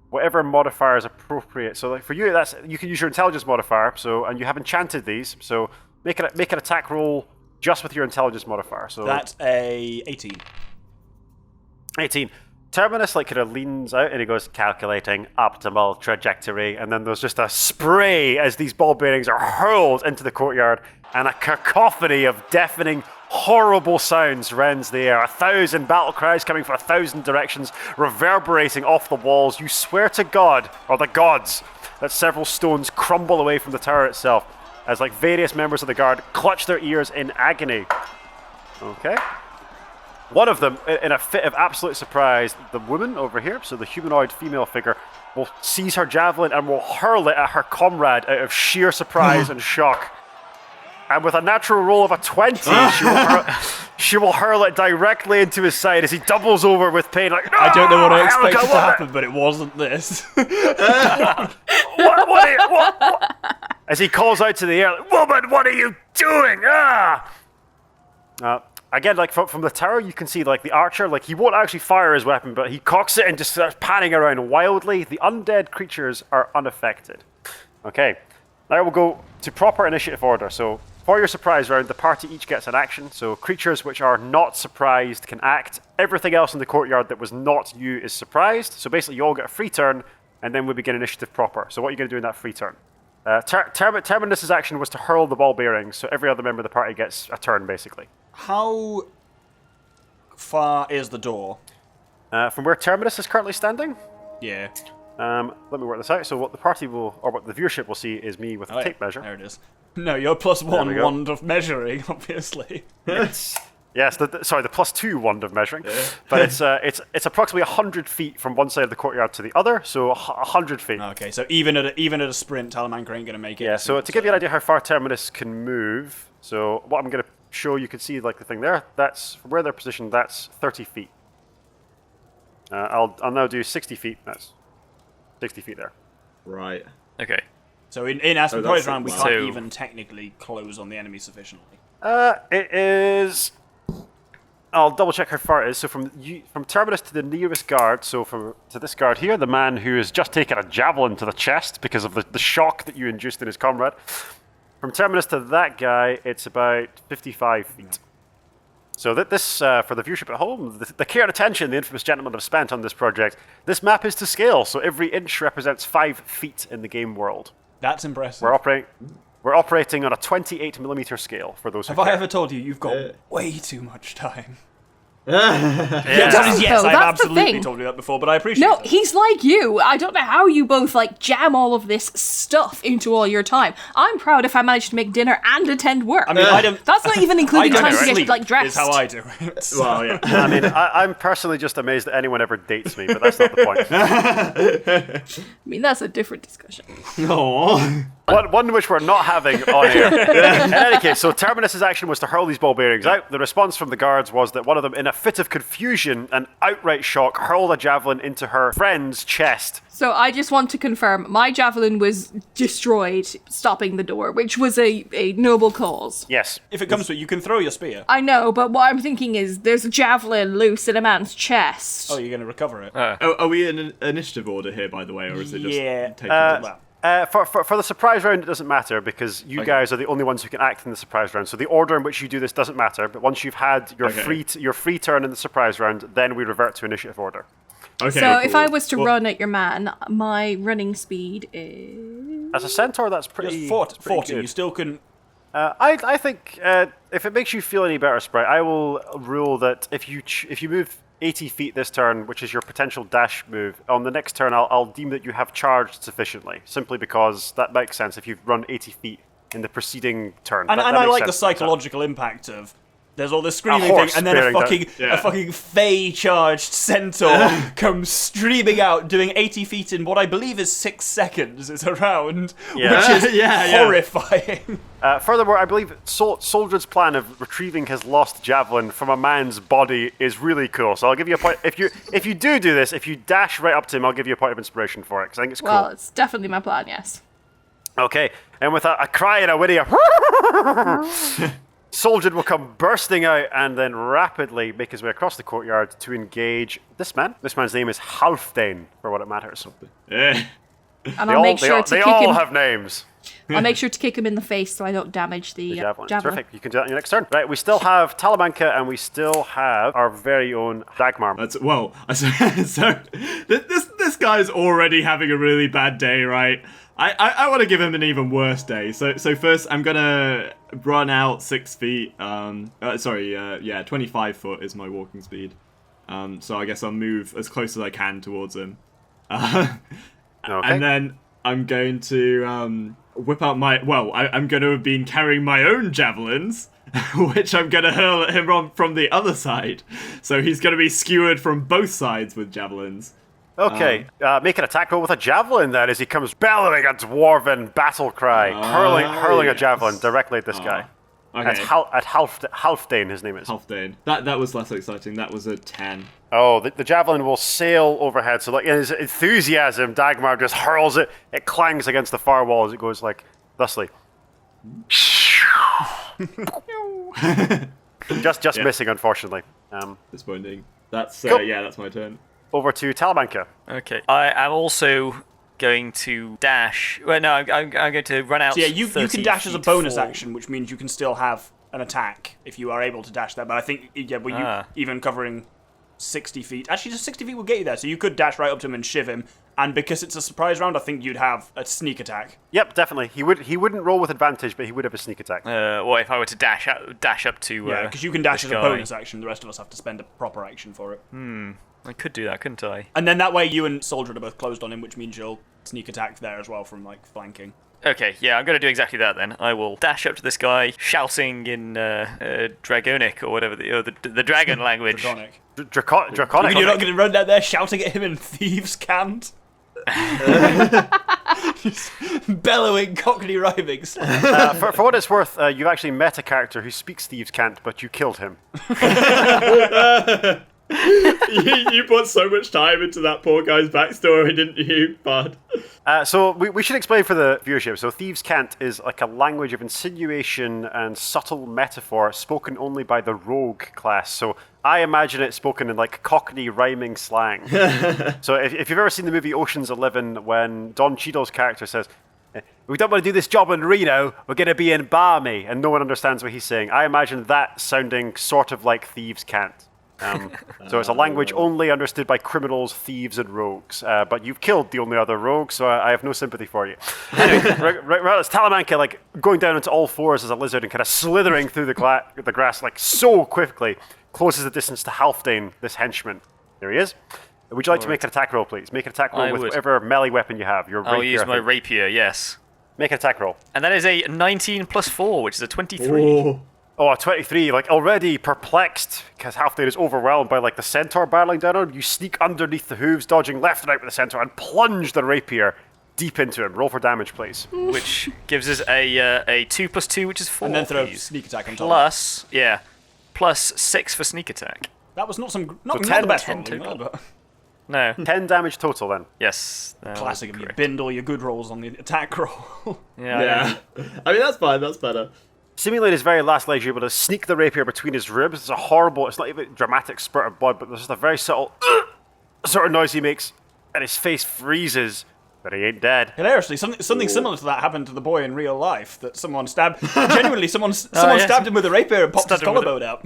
whatever modifier is appropriate. So, like for you, you can use your intelligence modifier. So, and you have enchanted these. So, make an attack roll just with your intelligence modifier. So That's a 18. 18. Terminus kind of leans out and he goes, calculating optimal trajectory, and then there's just a spray as these ball bearings are hurled into the courtyard, and a cacophony of deafening, horrible sounds rends the air. 1,000 battle cries coming from 1,000 directions, reverberating off the walls. You swear to God, or the gods, that several stones crumble away from the tower itself, as various members of the guard clutch their ears in agony. Okay. One of them, in a fit of absolute surprise, the woman over here, so the humanoid female figure, will seize her javelin and will hurl it at her comrade out of sheer surprise and shock. And with a natural roll of a 20, she will hurl it directly into his side as he doubles over with pain. I don't know what I expected Helga, to happen, but it wasn't this. What? As he calls out to the air, woman, what are you doing? again, like from the tower, you can see like the archer, like he won't actually fire his weapon, but he cocks it and just starts panning around wildly. The undead creatures are unaffected. Okay, now we'll go to proper initiative order. So for your surprise round, the party each gets an action. So creatures which are not surprised can act. Everything else in the courtyard that was not you is surprised. So basically, you all get a free turn, and then we begin initiative proper. So what are you going to do in that free turn? Terminus's action was to hurl the ball bearings, so every other member of the party gets a turn, basically. How far is the door? From where Terminus is currently standing? Yeah. Let me work this out. So what the party will, or what the viewership will see is me with a tape measure. There it is. No, you're +1 wand of measuring, obviously. Yes, the +2 wand of measuring, but it's approximately 100 feet from one side of the courtyard to the other, so 100 feet. Okay, so even at a sprint, Talamanca ain't gonna make it. Yeah, so to give you an idea how far Terminus can move, so what I'm going to show, you can see like the thing there. That's from where they're positioned. That's 30 feet. I'll now do 60 feet. That's 60 feet there. Right. Okay. So in Aspen Prize round, we wow. can't So- even technically close on the enemy sufficiently. It is. I'll double check how far it is. So from Terminus to the nearest guard, so to this guard here, the man who has just taken a javelin to the chest because of the shock that you induced in his comrade. From Terminus to that guy, it's about 55 feet. So this, for the viewership at home, the care and attention the infamous gentlemen have spent on this project, this map is to scale, so every inch represents 5 feet in the game world. That's impressive. We're operating on a 28mm scale, for those who Have I care. ever told you you've got way too much time? Yeah. Yes, I've that's the absolutely thing. told you that before, but I appreciate No, it. he's like you. I don't know how you both like jam all of this stuff into all your time. I'm proud if I managed to make dinner and attend work. I mean, I don't. That's not even I including don't time to sleep, get like dressed. is how I do it. Well, yeah. I mean, I'm personally just amazed that anyone ever dates me, but that's not the point. I mean, that's a different discussion. Aww. One which we're not having on air. In any case, so Terminus's action was to hurl these ball bearings out. The response from the guards was that one of them, in a fit of confusion and outright shock, hurled a javelin into her friend's chest. So I just want to confirm, my javelin was destroyed, stopping the door, which was a noble cause. Yes. If it comes to it, you can throw your spear. I know, but what I'm thinking is there's a javelin loose in a man's chest. Oh, you're going to recover it. Are we in initiative order here, by the way, or is it just taking well, For the surprise round, it doesn't matter because you guys are the only ones who can act in the surprise round. So the order in which you do this doesn't matter. But once you've had your free turn in the surprise round, then we revert to initiative order. Okay. So if cool. I was to run at your man, my running speed is... As a centaur, that's pretty. just 40. that's pretty good. You still can. I think if it makes you feel any better, Sprite, I will rule that if you move 80 feet this turn, which is your potential dash move, on the next turn I'll deem that you have charged sufficiently, simply because that makes sense if you've run 80 feet in the preceding turn. And That I makes like the sense. psychological impact of. There's all this screaming horse thing, and then bearing a fucking fey-charged centaur comes streaming out, doing 80 feet in what I believe is 6 seconds. It's a round, Yeah. which is Yeah. horrifying. Furthermore, I believe Soldred's plan of retrieving his lost javelin from a man's body is really cool. So I'll give you a point. If you do this, if you dash right up to him, I'll give you a point of inspiration for it, because I think it's cool. Well, it's definitely my plan, yes. Okay, and with a cry and a whinny, Soldred will come bursting out and then rapidly make his way across the courtyard to engage this man. This man's name is Halfdane, for what it matters. Eh. And I'll make sure to they kick all him. have names. I'll make sure to kick him in the face so I don't damage the Javelin. javelin. Terrific. You can do that on your next turn. Right, we still have Talamanca and we still have our very own Dagmar. That's so this guy's already having a really bad day, right? I want to give him an even worse day. So first I'm gonna run out 6 feet. 25 foot is my walking speed. So I guess I'll move as close as I can towards him. Okay. And then I'm going to whip out my... Well, I'm going to have been carrying my own javelins, which I'm going to hurl at him from the other side. So he's going to be skewered from both sides with javelins. Okay, make an attack roll with a javelin then as he comes bellowing a dwarven battle cry, hurling a javelin directly at this guy. Okay. That's Halfdane, his name is. Halfdane. That was less exciting. That was a 10. Oh, the javelin will sail overhead. So, like, in his enthusiasm, Dagmar just hurls it. It clangs against the far wall as it goes, like, thusly. Just Yeah. missing, unfortunately. Disappointing. That's Cool. yeah, that's my turn. Over to Talamanca. Okay. I am also going to dash. Well, no, I'm going to run out. So yeah, you 30 can dash as a feet bonus forward. action, which means you can still have an attack if you are able to dash that. But I think, yeah, well, you even covering 60 feet. Actually, just 60 feet will get you there. So you could dash right up to him and shiv him. And because it's a surprise round, I think you'd have a sneak attack. Yep, definitely. He wouldn't roll with advantage, but he would have a sneak attack. What if I were to dash up to? Yeah, because you can dash this as a guy? bonus action. The rest of us have to spend a proper action for it. I could do that, couldn't I? And then that way you and Soldier are both closed on him, which means you'll sneak attack there as well from, like, flanking. Okay, yeah, I'm going to do exactly that then. I will dash up to this guy, shouting in Dragonic or whatever the dragon language. Draconic. Draconic. You're not going to run down there shouting at him in thieves' cant? Just bellowing Cockney rhyming. For what it's worth, you've actually met a character who speaks thieves' cant, but you killed him. You put so much time into that poor guy's backstory, didn't you, bud? So we should explain for the viewership. So thieves' cant is like a language of insinuation and subtle metaphor spoken only by the rogue class. So I imagine it spoken in like Cockney rhyming slang. So if you've ever seen the movie Ocean's 11, when Don Cheadle's character says, "We don't want to do this job in Reno, we're going to be in Barmy," and no one understands what he's saying, I imagine that sounding sort of like thieves' cant. So it's a language only understood by criminals, thieves, and rogues. But you've killed the only other rogue, so I have no sympathy for you. Anyway, right, it's Talamanca, like going down into all fours as a lizard and kind of slithering through the grass like so quickly, closes the distance to Halfdane, this henchman. There he is. Would you like to make an attack roll, please? Make an attack roll I with would. whatever melee weapon you have. Your I'll rapier, use I my think. rapier, yes. Make an attack roll. And that is a 19 plus 4, which is a 23. Oh, a 23, like already perplexed, because Halfdane is overwhelmed by like the centaur battling down on him. You sneak underneath the hooves, dodging left and right with the centaur, and plunge the rapier deep into him. Roll for damage, please. Which gives us a 2 plus 2, which is 4. And then throw please. sneak attack on top. Plus 6 for sneak attack. That was not not 10 the best 10 rolling, total. but No. 10 damage total then. Yes. classic of you. Binned all your good rolls on the attack roll. Yeah. I mean, that's fine, that's better. Simulating his very last legs, you're able to sneak the rapier between his ribs. It's a horrible, it's not even a dramatic spurt of blood, but there's just a very subtle sort of noise he makes, and his face freezes, but he ain't dead. Hilariously, something similar to that happened to the boy in real life. That someone stabbed. Genuinely, someone stabbed him with a rapier and popped his Stabbed him with collarbone out.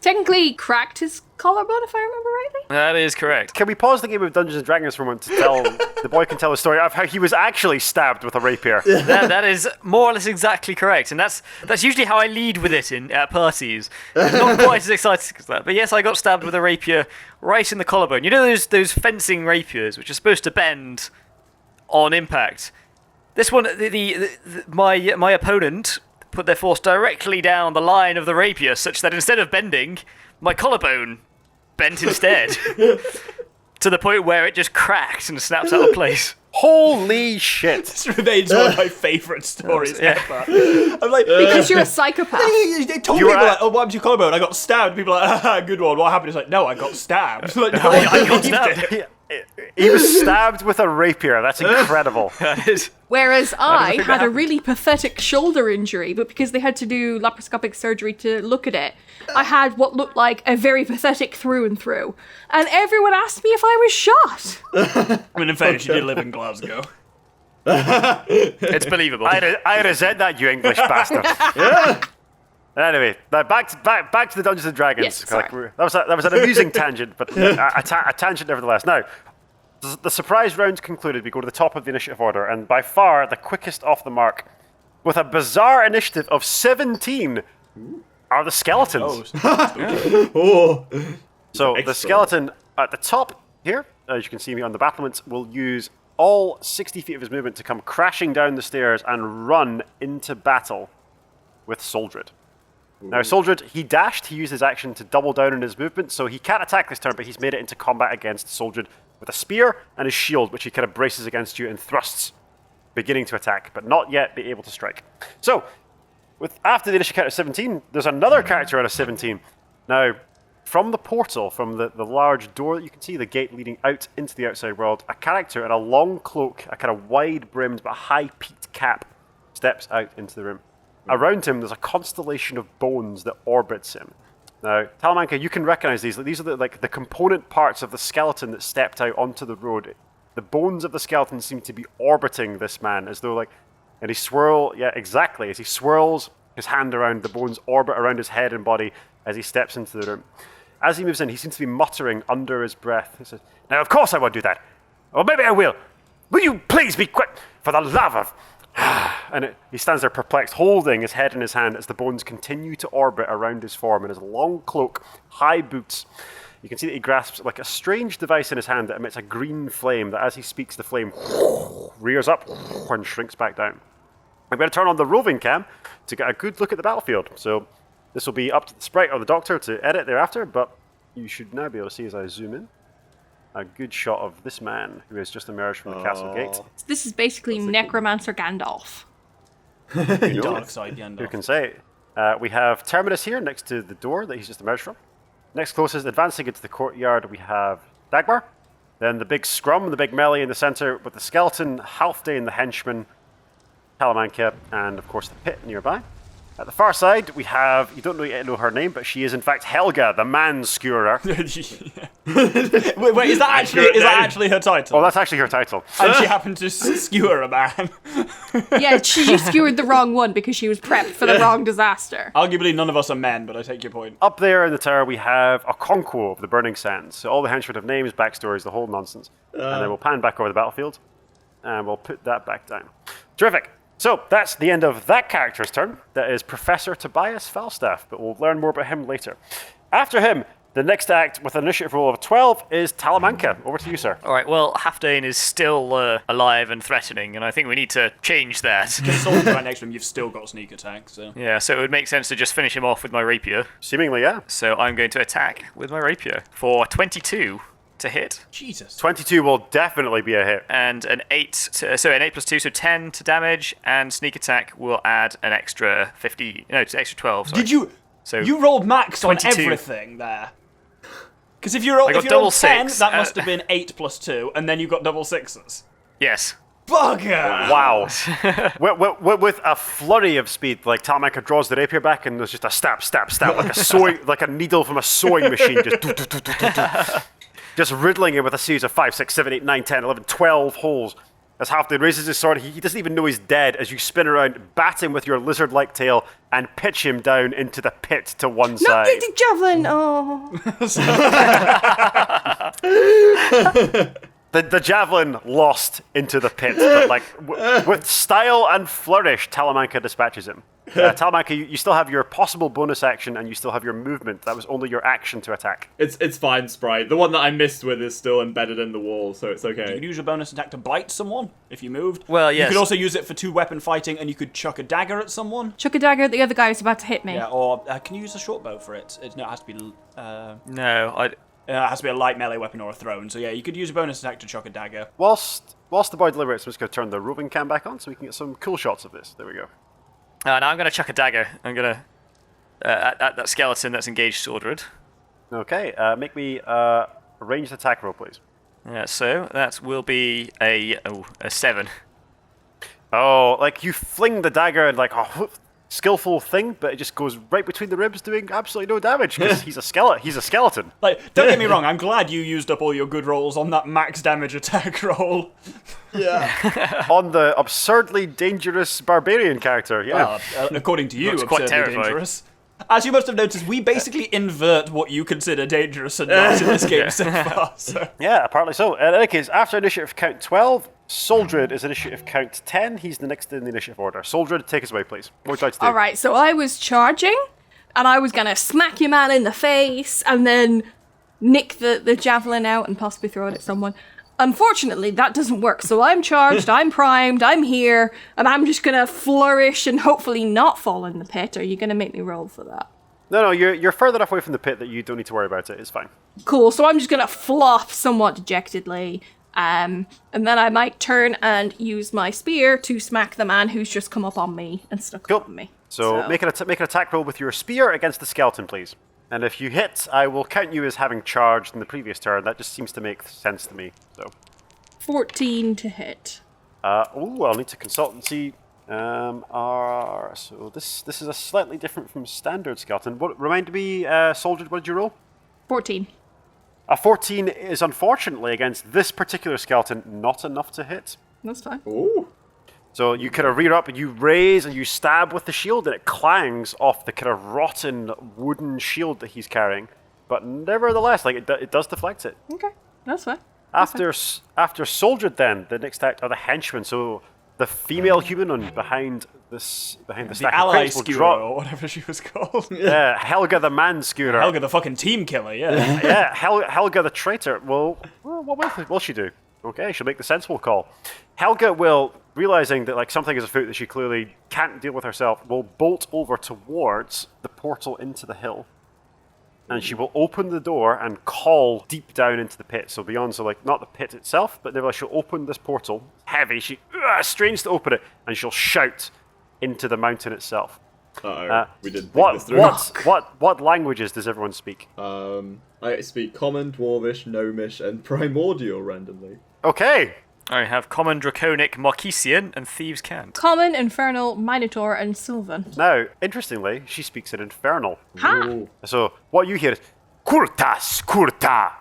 Technically cracked his collarbone, if I remember rightly. That is correct. Can we pause the game of Dungeons & Dragons for a moment to tell, the boy can tell a story of how he was actually stabbed with a rapier. That is more or less exactly correct, and that's usually how I lead with it at parties. It's not quite as exciting as that, but yes, I got stabbed with a rapier right in the collarbone. You know those fencing rapiers which are supposed to bend on impact. This one, my opponent put their force directly down the line of the rapier, such that instead of bending, my collarbone bent instead, to the point where it just cracked and snapped out of place. Holy shit. This remains one of my favourite stories Yeah. ever. I'm like, Because you're a psychopath. they told You people were like, "Oh, what happened to your collarbone?" I got stabbed. People are like, "Ah, good one. What happened?" It's like, "No, I got stabbed." Like, no, I got stabbed. He was stabbed with a rapier. That's incredible. That is. Whereas I think had that a happened. really pathetic shoulder injury, but because they had to do laparoscopic surgery to look at it, I had what looked like a very pathetic through and through. And everyone asked me if I was shot. I mean, in fairness, you did live in Glasgow. It's believable. I resent that, you English bastard. Anyway, now back to the Dungeons and Dragons. Yes, sorry. That was an amusing tangent, but a tangent nevertheless. Now, the surprise round concluded. We go to the top of the initiative order, and by far the quickest off the mark, with a bizarre initiative of 17, are the skeletons. Oh, So the Excellent. skeleton at the top here, as you can see me on the battlements, will use all 60 feet of his movement to come crashing down the stairs and run into battle with Soldred. Now, Soldred, he dashed, he used his action to double down on his movement, so he can't attack this turn, but he's made it into combat against Soldred with a spear and his shield, which he kind of braces against you and thrusts, beginning to attack, but not yet be able to strike. So, after the initial count of 17, there's another character out of 17. Now, from the portal, from the large door that you can see, the gate leading out into the outside world, a character in a long cloak, a kind of wide-brimmed but high-peaked cap, steps out into the room. around him, there's a constellation of bones that orbits him. Now, Talamanca, you can recognize these. These are the component parts of the skeleton that stepped out onto the road. The bones of the skeleton seem to be orbiting this man, as though and he as he swirls his hand around, the bones orbit around his head and body as he steps into the room. As he moves in, he seems to be muttering under his breath. He says, "Now, of course I won't do that. Or maybe I will. Will you please be quick, for the love of..." And he stands there perplexed, holding his head in his hand as the bones continue to orbit around his form in his long cloak, high boots. You can see that he grasps like a strange device in his hand that emits a green flame that as he speaks, the flame rears up and shrinks back down. I'm going to turn on the roving cam to get a good look at the battlefield. So this will be up to the sprite or the doctor to edit thereafter, but you should now be able to see as I zoom in a good shot of this man who has just emerged from the castle gate. This is basically Necromancer Gandalf. Dark side Gandalf. Who can say? We have Terminus here next to the door that he's just emerged from. Next closest, advancing into the courtyard, we have Dagmar. Then the big scrum, the big melee in the center with the skeleton, Halfday the henchman, Talamanca, and of course the pit nearby. At the far side, we have, you don't know her name, but she is in fact Helga, the man skewerer. Wait, is that actually her title? Oh, that's actually her title. And she happened to skewer a man. Yeah, she just skewered the wrong one because she was prepped for the wrong disaster. Arguably, none of us are men, but I take your point. Up there in the tower, we have a Conquo of the Burning Sands. So all the henchmen have names, backstories, the whole nonsense. And then we'll pan back over the battlefield, and we'll put that back down. Terrific. So that's the end of that character's turn. That is Professor Tobias Falstaff, but we'll learn more about him later. After him, the next act with an initiative roll of 12 is Talamanca. Over to you, sir. All right, well, Halfdane is still alive and threatening, and I think we need to change that. Soldier right next to him, you've still got sneak attack, so... Yeah, so it would make sense to just finish him off with my rapier. Seemingly, yeah. So I'm going to attack with my rapier for 22 to hit. Jesus. 22 will definitely be a hit. And an 8, so an 8 plus 2, so 10 to damage, and sneak attack will add an extra extra 12. Sorry. Did you... So you rolled max 22. on everything there. Because if you rolled 10, six, that must have been 8 plus 2, and then you got double sixes. Yes. Bugger! Wow. with a flurry of speed, like Talamanca draws the rapier back and there's just a stab, like a needle from a sewing machine, just riddling it with a series of 5, 6, 7, 8, 9, 10, 11, 12 holes. As Halfday raises his sword, he doesn't even know he's dead as you spin around, bat him with your lizard-like tail, and pitch him down into the pit to one Not side. the javelin! Oh. The javelin lost into the pit, but with style and flourish, Talamanca dispatches him. Talamanca, you still have your possible bonus action, and you still have your movement. That was only your action to attack. It's fine, Sprite. The one that I missed with is still embedded in the wall, so it's okay. You could use your bonus attack to bite someone if you moved. Well, yes. You could also use it for 2-weapon fighting, and you could chuck a dagger at someone. Chuck a dagger, the other guy is about to hit me. Yeah, or can you use a short bow for it? No, it has to be... No, it has to be a light melee weapon or a thrown. So yeah, you could use a bonus attack to chuck a dagger. Whilst the boy deliberates, I'm just going to turn the roving cam back on so we can get some cool shots of this. There we go. now I'm going to chuck a dagger. I'm going to... at that skeleton that's engaged swordward. Okay, make me a ranged attack roll, please. Yeah, so that will be a 7. Oh, like you fling the dagger and skillful thing, but it just goes right between the ribs, doing absolutely no damage because he's a skeleton. Like, don't get me wrong, I'm glad you used up all your good rolls on that max damage attack roll. Yeah. On the absurdly dangerous barbarian character, yeah. According to you, Looks quite absurdly terrifying. dangerous. As you must have noticed, we basically invert what you consider dangerous and not in this game so far. So. Yeah, apparently so. In any case, after initiative count 12, Soldred is initiative count 10. He's the next in the initiative order. Soldred, take us away, please. What would you like to do? Alright, so I was charging, and I was gonna smack your man in the face, and then nick the javelin out and possibly throw it at someone. Unfortunately, that doesn't work, so I'm charged, I'm primed, I'm here, and I'm just gonna flourish and hopefully not fall in the pit. Are you gonna make me roll for that? No, you're further enough away from the pit that you don't need to worry about it. It's fine. Cool, so I'm just gonna flop somewhat dejectedly, and then I might turn and use my spear to smack the man who's just come up on me and stuck up on me. So make an attack roll with your spear against the skeleton, please. And if you hit, I will count you as having charged in the previous turn. That just seems to make sense to me. So 14 to hit. I'll need to consult and see So this is a slightly different from standard skeleton. What remind me, soldier? What did you roll? 14. A 14 is unfortunately against this particular skeleton not enough to hit. That's fine. Ooh. So you kind of rear up and you raise and you stab with the shield and it clangs off the kind of rotten wooden shield that he's carrying. But nevertheless, like it does deflect it. Okay, that's fine. After soldier, then the next act are the henchmen. So the female human behind the stack The of ally crates will skewer, drop. or whatever she was called. Helga the man skewer. Helga, the fucking team killer, yeah. Yeah, Helga the traitor. Well, what will she do? Okay, she'll make the sensible call. Helga will, realizing that like something is afoot that she clearly can't deal with herself, will bolt over towards the portal into the hill. And she will open the door and call deep down into the pit. So beyond, so like not the pit itself, but nevertheless she'll open this portal. Heavy, she strains to open it, and she'll shout into the mountain itself. We didn't think this through. What languages does everyone speak? I speak Common, Dwarvish, Gnomish, and Primordial randomly. Okay. I have Common, Draconic, Marquesian, and Thieves' Cant. Common, Infernal, Minotaur, and Sylvan. Now, interestingly, she speaks in Infernal. Ha! Ooh. So what you hear is Kurtas Kurta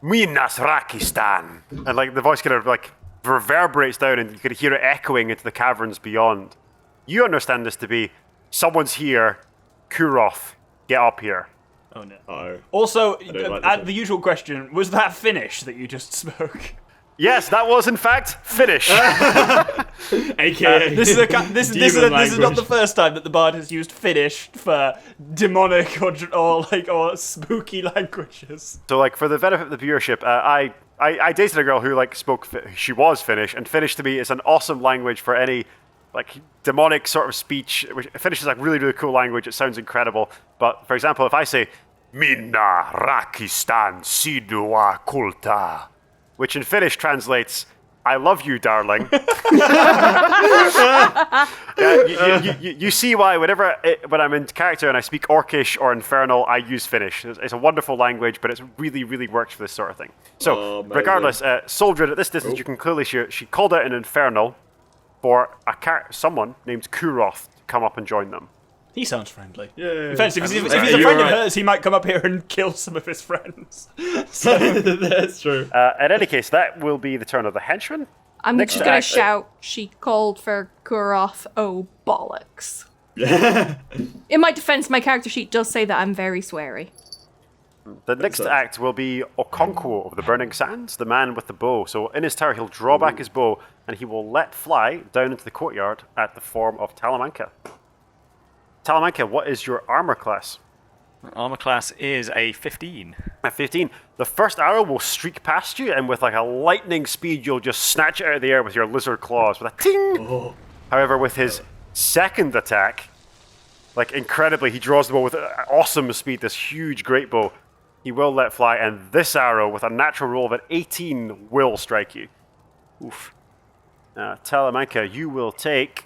Minas Rakistan. And like the voice kind of like reverberates down and you can hear it echoing into the caverns beyond. You understand this to be someone's here, Kuroth, get up here. Oh no. Oh. Also, like the usual question, was that Finnish that you just spoke? Yes, that was in fact Finnish. AKA. This is not the first time that the bard has used Finnish for demonic or spooky languages. So like for the benefit of the viewership, I dated a girl who like she was Finnish, and Finnish to me is an awesome language for any like demonic sort of speech. Finnish is like really, really cool language. It sounds incredible. But for example, if I say Minna Rakistan Sidua Kulta, which in Finnish translates, I love you, darling. You see why when I'm in character and I speak Orcish or Infernal, I use Finnish. It's a wonderful language, but it really, really works for this sort of thing. So, regardless, soldier at this distance, you can clearly see she called out in Infernal for someone named Kuroth to come up and join them. He sounds friendly. Yeah. In fact, if he's a friend You're of right. hers, he might come up here and kill some of his friends. That's true. In any case, that will be the turn of the henchman. I'm Next just gonna act- shout, she called for Kuroth, oh bollocks. In my defense, my character sheet does say that I'm very sweary. The next so. act will be Okonkwo of the Burning Sands, the man with the bow. So in his tower, he'll draw back his bow, and he will let fly down into the courtyard at the form of Talamanca. Talamanca, what is your armor class? Armor class is a 15. At 15, the first arrow will streak past you, and with like a lightning speed, you'll just snatch it out of the air with your lizard claws with a ting. However, with his second attack, like incredibly, he draws the bow with awesome speed, this huge great bow. He will let fly, and this arrow, with a natural roll of an 18, will strike you. Oof. Talamanca, you will take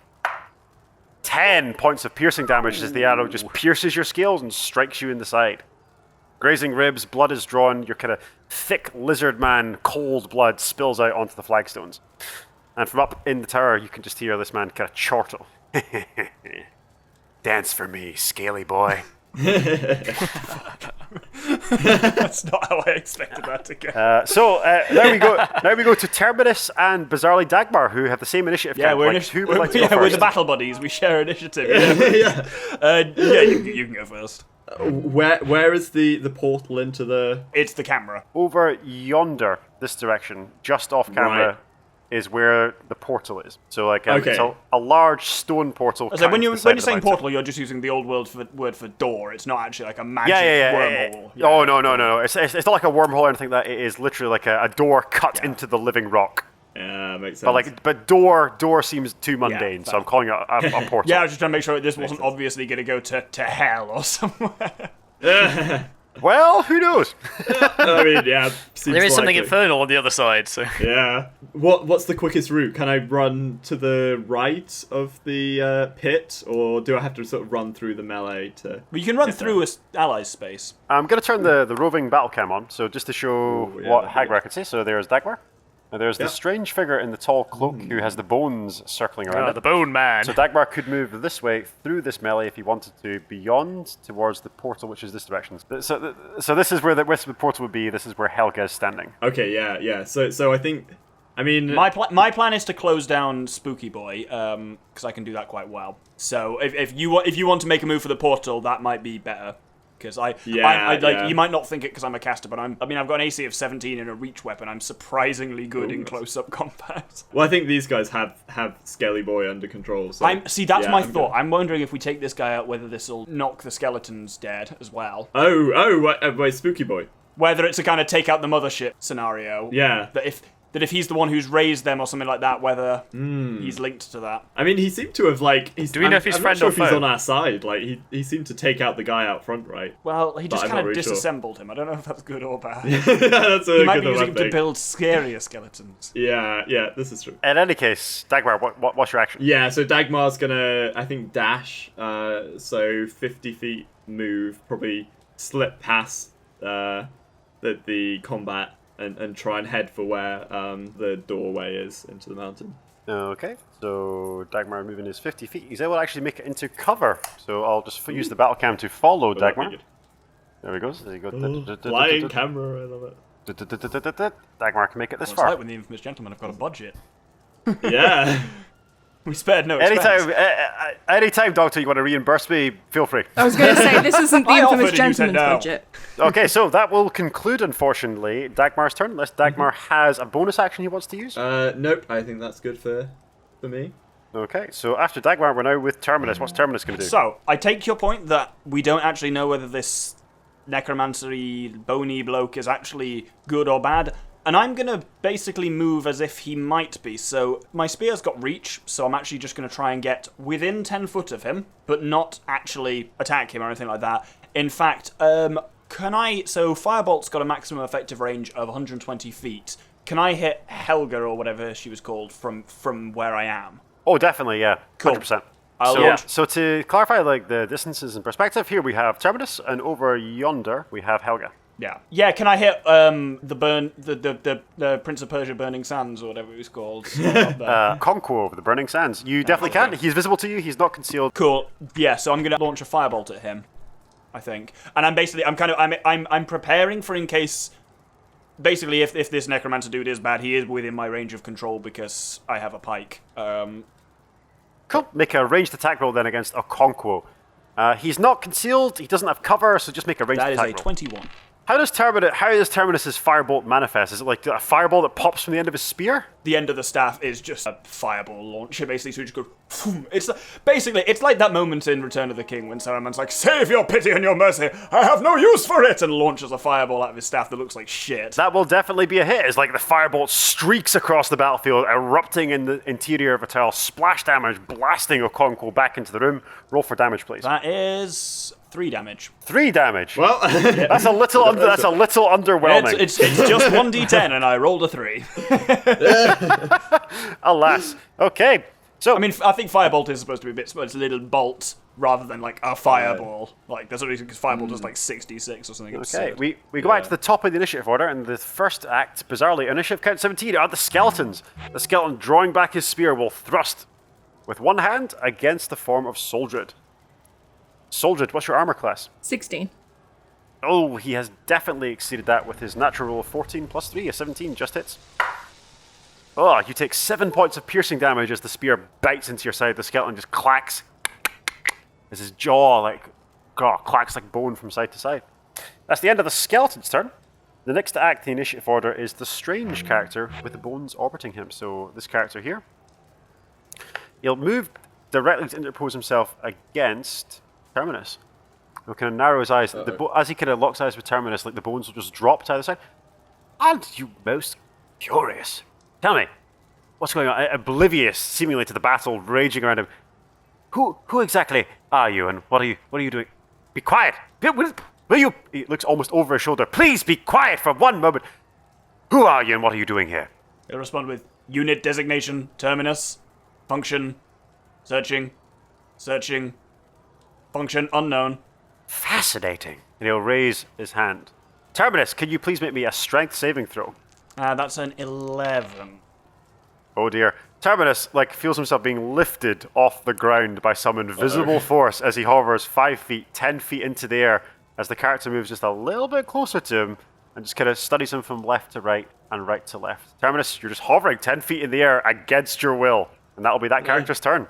10 points of piercing damage as the arrow just pierces your scales and strikes you in the side. Grazing ribs, blood is drawn, your kind of thick lizard man cold blood spills out onto the flagstones. And from up in the tower, you can just hear this man kind of chortle. Dance for me, scaly boy. That's not how I expected that to go. There we go. Now we go to Terminus and bizarrely Dagmar, who have the same initiative. Yeah, count. we're, Like, who would like to go we're first? the battle buddies. We share initiative. You can go first. Where is the portal into the... It's the camera. Over yonder, this direction, just off camera, Right. is where the portal is. So like Okay. it's a large stone portal. So when cut you're into the side of the saying mountain. portal, you're just using the old word for door. It's not actually like a magic Yeah. wormhole. Oh no. It's not like a wormhole or anything like that. It is literally like a door cut into the living rock. Yeah, makes sense. But door seems too mundane, so fair. I'm calling it a portal. Yeah, I was just trying to make sure this wasn't obviously going to go to hell or somewhere. Well, who knows? I mean, yeah. Seems There is something likely. infernal on the other side, so. Yeah. What's the quickest route? Can I run to the right of the pit, or do I have to sort of run through the melee to... But you can run through allies space. I'm going to turn the roving battle cam on, so just to show Ooh, yeah, what that'd be Hagmar can see. So there's Dagmar. Now, there's this strange figure in the tall cloak who has the bones circling around it. The Bone Man. So Dagmar could move this way through this melee if he wanted to, beyond towards the portal, which is this direction. So this is where the portal would be. This is where Helga is standing. Okay, yeah. So I think, I mean, My plan is to close down Spooky Boy, because I can do that quite well. So if you want to make a move for the portal, that might be better. Because you might not think it because I'm a caster, but I've got an AC of 17 and a reach weapon. I'm surprisingly good in close-up combat. well, I think these guys have Skelly Boy under control. So, That's my thought. I'm wondering if we take this guy out, whether this will knock the skeletons dead as well. Wait, Spooky Boy. Whether it's a kind of take out the mothership scenario. Yeah. That if he's the one who's raised them or something like that, whether he's linked to that. I mean, he seemed to have Do we know if he's I'm friend not sure or if he's foe? on our side. Like he seemed to take out the guy out front, right? Well, he just I'm kind not of really sure. disassembled him. I don't know if that's good or bad. That's a He might good be using him to thing. build scarier skeletons. Yeah, this is true. In any case, Dagmar, what's your action? Yeah, so Dagmar's gonna, I think, dash. So 50 feet move, probably slip past the combat and try and head for where the doorway is into the mountain. Okay, so Dagmar moving is 50 feet. He's able to actually make it into cover. So I'll just use the battle cam to follow Dagmar. There we go. There you go. Flying camera, I love it. Dagmar can make it this Well, it's like far. when the infamous gentlemen have got a budget. Yeah. We spared no expense. Anytime, Doctor, you want to reimburse me, feel free. I was going to say, this isn't the I infamous offered and you said gentleman's no. budget. Okay, so that will conclude, unfortunately, Dagmar's turn, unless Dagmar has a bonus action he wants to use. Nope, I think that's good for me. Okay, so after Dagmar, we're now with Terminus. What's Terminus going to do? So, I take your point that we don't actually know whether this necromancery bony bloke is actually good or bad. And I'm going to basically move as if he might be. So my spear's got reach, so I'm actually just going to try and get within 10 foot of him, but not actually attack him or anything like that. In fact, so Firebolt's got a maximum effective range of 120 feet. Can I hit Helga or whatever she was called from where I am? Oh, definitely, yeah. Cool. 100%. I'll So, launch- so to clarify the distances in perspective, here we have Terminus, and over yonder we have Helga. Yeah. Can I hit the Prince of Persia Burning Sands or whatever it was called? Conquo over the Burning Sands. You definitely can. He's visible to you. He's not concealed. Cool. Yeah. So I'm gonna launch a firebolt at him, I think, and I'm preparing for in case. Basically, if this necromancer dude is bad, he is within my range of control because I have a pike. Cool. Make a ranged attack roll then against a Conquo. He's not concealed. He doesn't have cover, so just make a ranged That is attack a roll. 21. How does Terminus's firebolt manifest? Is it like a fireball that pops from the end of his spear? The end of the staff is just a fireball launcher, basically, so you just go, phoom. It's like that moment in Return of the King when Saruman's like, save your pity and your mercy, I have no use for it, and launches a fireball out of his staff that looks like shit. That will definitely be a hit. It's like the firebolt streaks across the battlefield, erupting in the interior of a tile, splash damage, blasting Okonkwo back into the room. Roll for damage, please. That is 3 damage. 3 damage. Well, That's a little underwhelming. It's just 1d10 and I rolled a 3. Alas. Okay. So I mean, I think Firebolt is supposed to be it's a little bolt rather than like a fireball. Like, there's a reason because Firebolt does like 66 or something. okay, Absurd. we go back to the top of the initiative order, and the first act, bizarrely, initiative count 17 are the skeletons. The skeleton drawing back his spear will thrust with one hand against the form of Soldred. Soldred, what's your armor class? 16. Oh, he has definitely exceeded that with his natural roll of 14 plus 3, a 17, just hits. Oh, you take 7 points of piercing damage as the spear bites into your side. The skeleton just clacks. As his jaw, clacks like bone from side to side. That's the end of the skeleton's turn. The next to act in the initiative order is the strange character with the bones orbiting him. So this character here. He'll move directly to interpose himself against Terminus. He'll kind of narrow his eyes. As he kind of locks eyes with Terminus, like the bones will just drop to either side. Aren't you most curious? Tell me, what's going on? Oblivious, seemingly, to the battle raging around him. Who exactly are you, and what are you doing? Be quiet. Will you? He looks almost over his shoulder. Please be quiet for one moment. Who are you, and what are you doing here? He'll respond with unit designation, terminus, function, searching, function unknown. Fascinating. And he'll raise his hand. Terminus, can you please make me a strength saving throw? That's an 11. Oh dear. Terminus, feels himself being lifted off the ground by some invisible force as he hovers 5 feet, 10 feet into the air as the character moves just a little bit closer to him and just kind of studies him from left to right and right to left. Terminus, you're just hovering 10 feet in the air against your will, and that'll be that character's turn.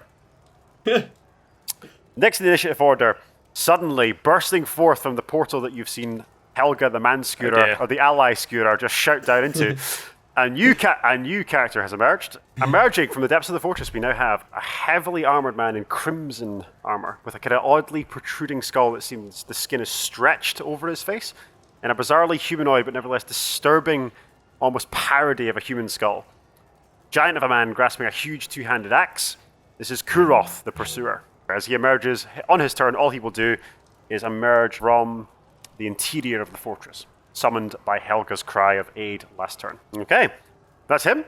Next in the initiative order, suddenly bursting forth from the portal that you've seen Helga, the man scooter, or the ally scooter, just shout down into. A new character has emerged. Emerging from the depths of the fortress, we now have a heavily armored man in crimson armor with a kind of oddly protruding skull that seems the skin is stretched over his face, and a bizarrely humanoid but nevertheless disturbing, almost parody of a human skull. Giant of a man grasping a huge two-handed axe. This is Kuroth, the pursuer. As he emerges on his turn, all he will do is emerge from the interior of the fortress, summoned by Helga's cry of aid last turn. Okay, that's him.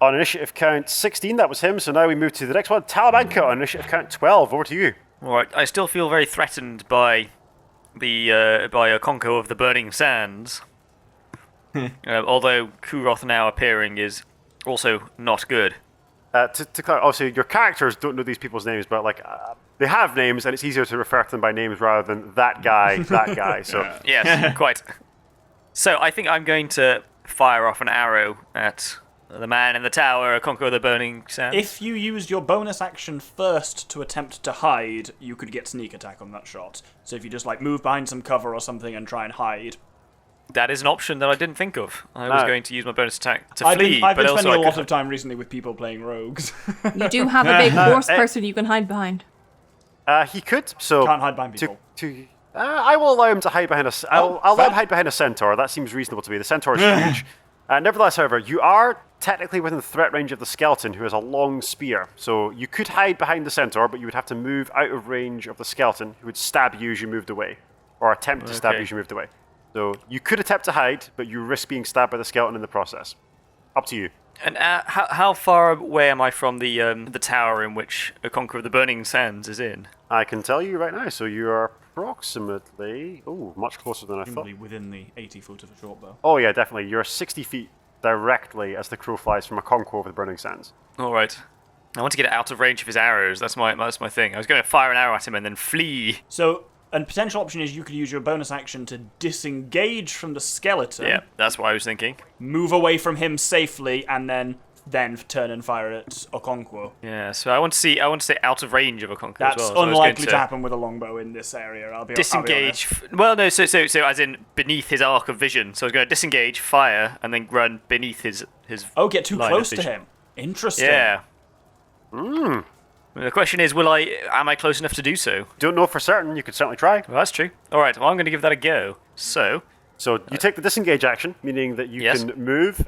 On initiative count 16, that was him, so now we move to the next one. Talamanca on initiative count 12, over to you. Alright, I still feel very threatened by by a Conco of the Burning Sands. Although Kuroth now appearing is also not good. To clarify, obviously, your characters don't know these people's names, but they have names, and it's easier to refer to them by names rather than that guy, So Yes, quite. So I think I'm going to fire off an arrow at the man in the tower, Conquer the Burning Sands. If you used your bonus action first to attempt to hide, you could get sneak attack on that shot. So if you just move behind some cover or something and try and hide. That is an option that I didn't think of. I was going to use my bonus attack to I've flee, been but also spending a I lot of time recently with people playing rogues. You do have a big horse person you can hide behind. He could, so... Can't hide behind people. I will allow him to hide behind I'll let him hide behind a centaur. That seems reasonable to me. The centaur is huge. Nevertheless, however, you are technically within the threat range of the skeleton, who has a long spear. So you could hide behind the centaur, but you would have to move out of range of the skeleton, who would stab you as you moved away. Or attempt to stab you as you moved away. So you could attempt to hide, but you risk being stabbed by the skeleton in the process. Up to you. And how far away am I from the tower in which a Conqueror of the Burning Sands is in? I can tell you right now. So you are approximately... much closer than I thought. Presumably within the 80 foot of a short bow. Oh yeah, definitely. You're 60 feet directly as the crow flies from a Conqueror of the Burning Sands. All right. I want to get out of range of his arrows. That's my thing. I was going to fire an arrow at him and then flee. So... a potential option is you could use your bonus action to disengage from the skeleton. Yeah, that's what I was thinking. Move away from him safely, and then turn and fire at Okonkwo. Yeah, so I want to stay out of range of Okonkwo as That's well. unlikely to happen with a longbow in this area. I'll be disengage. honest. Well, no, so as in beneath his arc of vision. So I was going to disengage, fire, and then run beneath his. Oh, get too line close of to vision. him. Interesting. Yeah. The question is, am I close enough to do so? Don't know for certain. You could certainly try. Well, that's true. All right, well, I'm going to give that a go. So you take the disengage action, meaning that you Yes. can move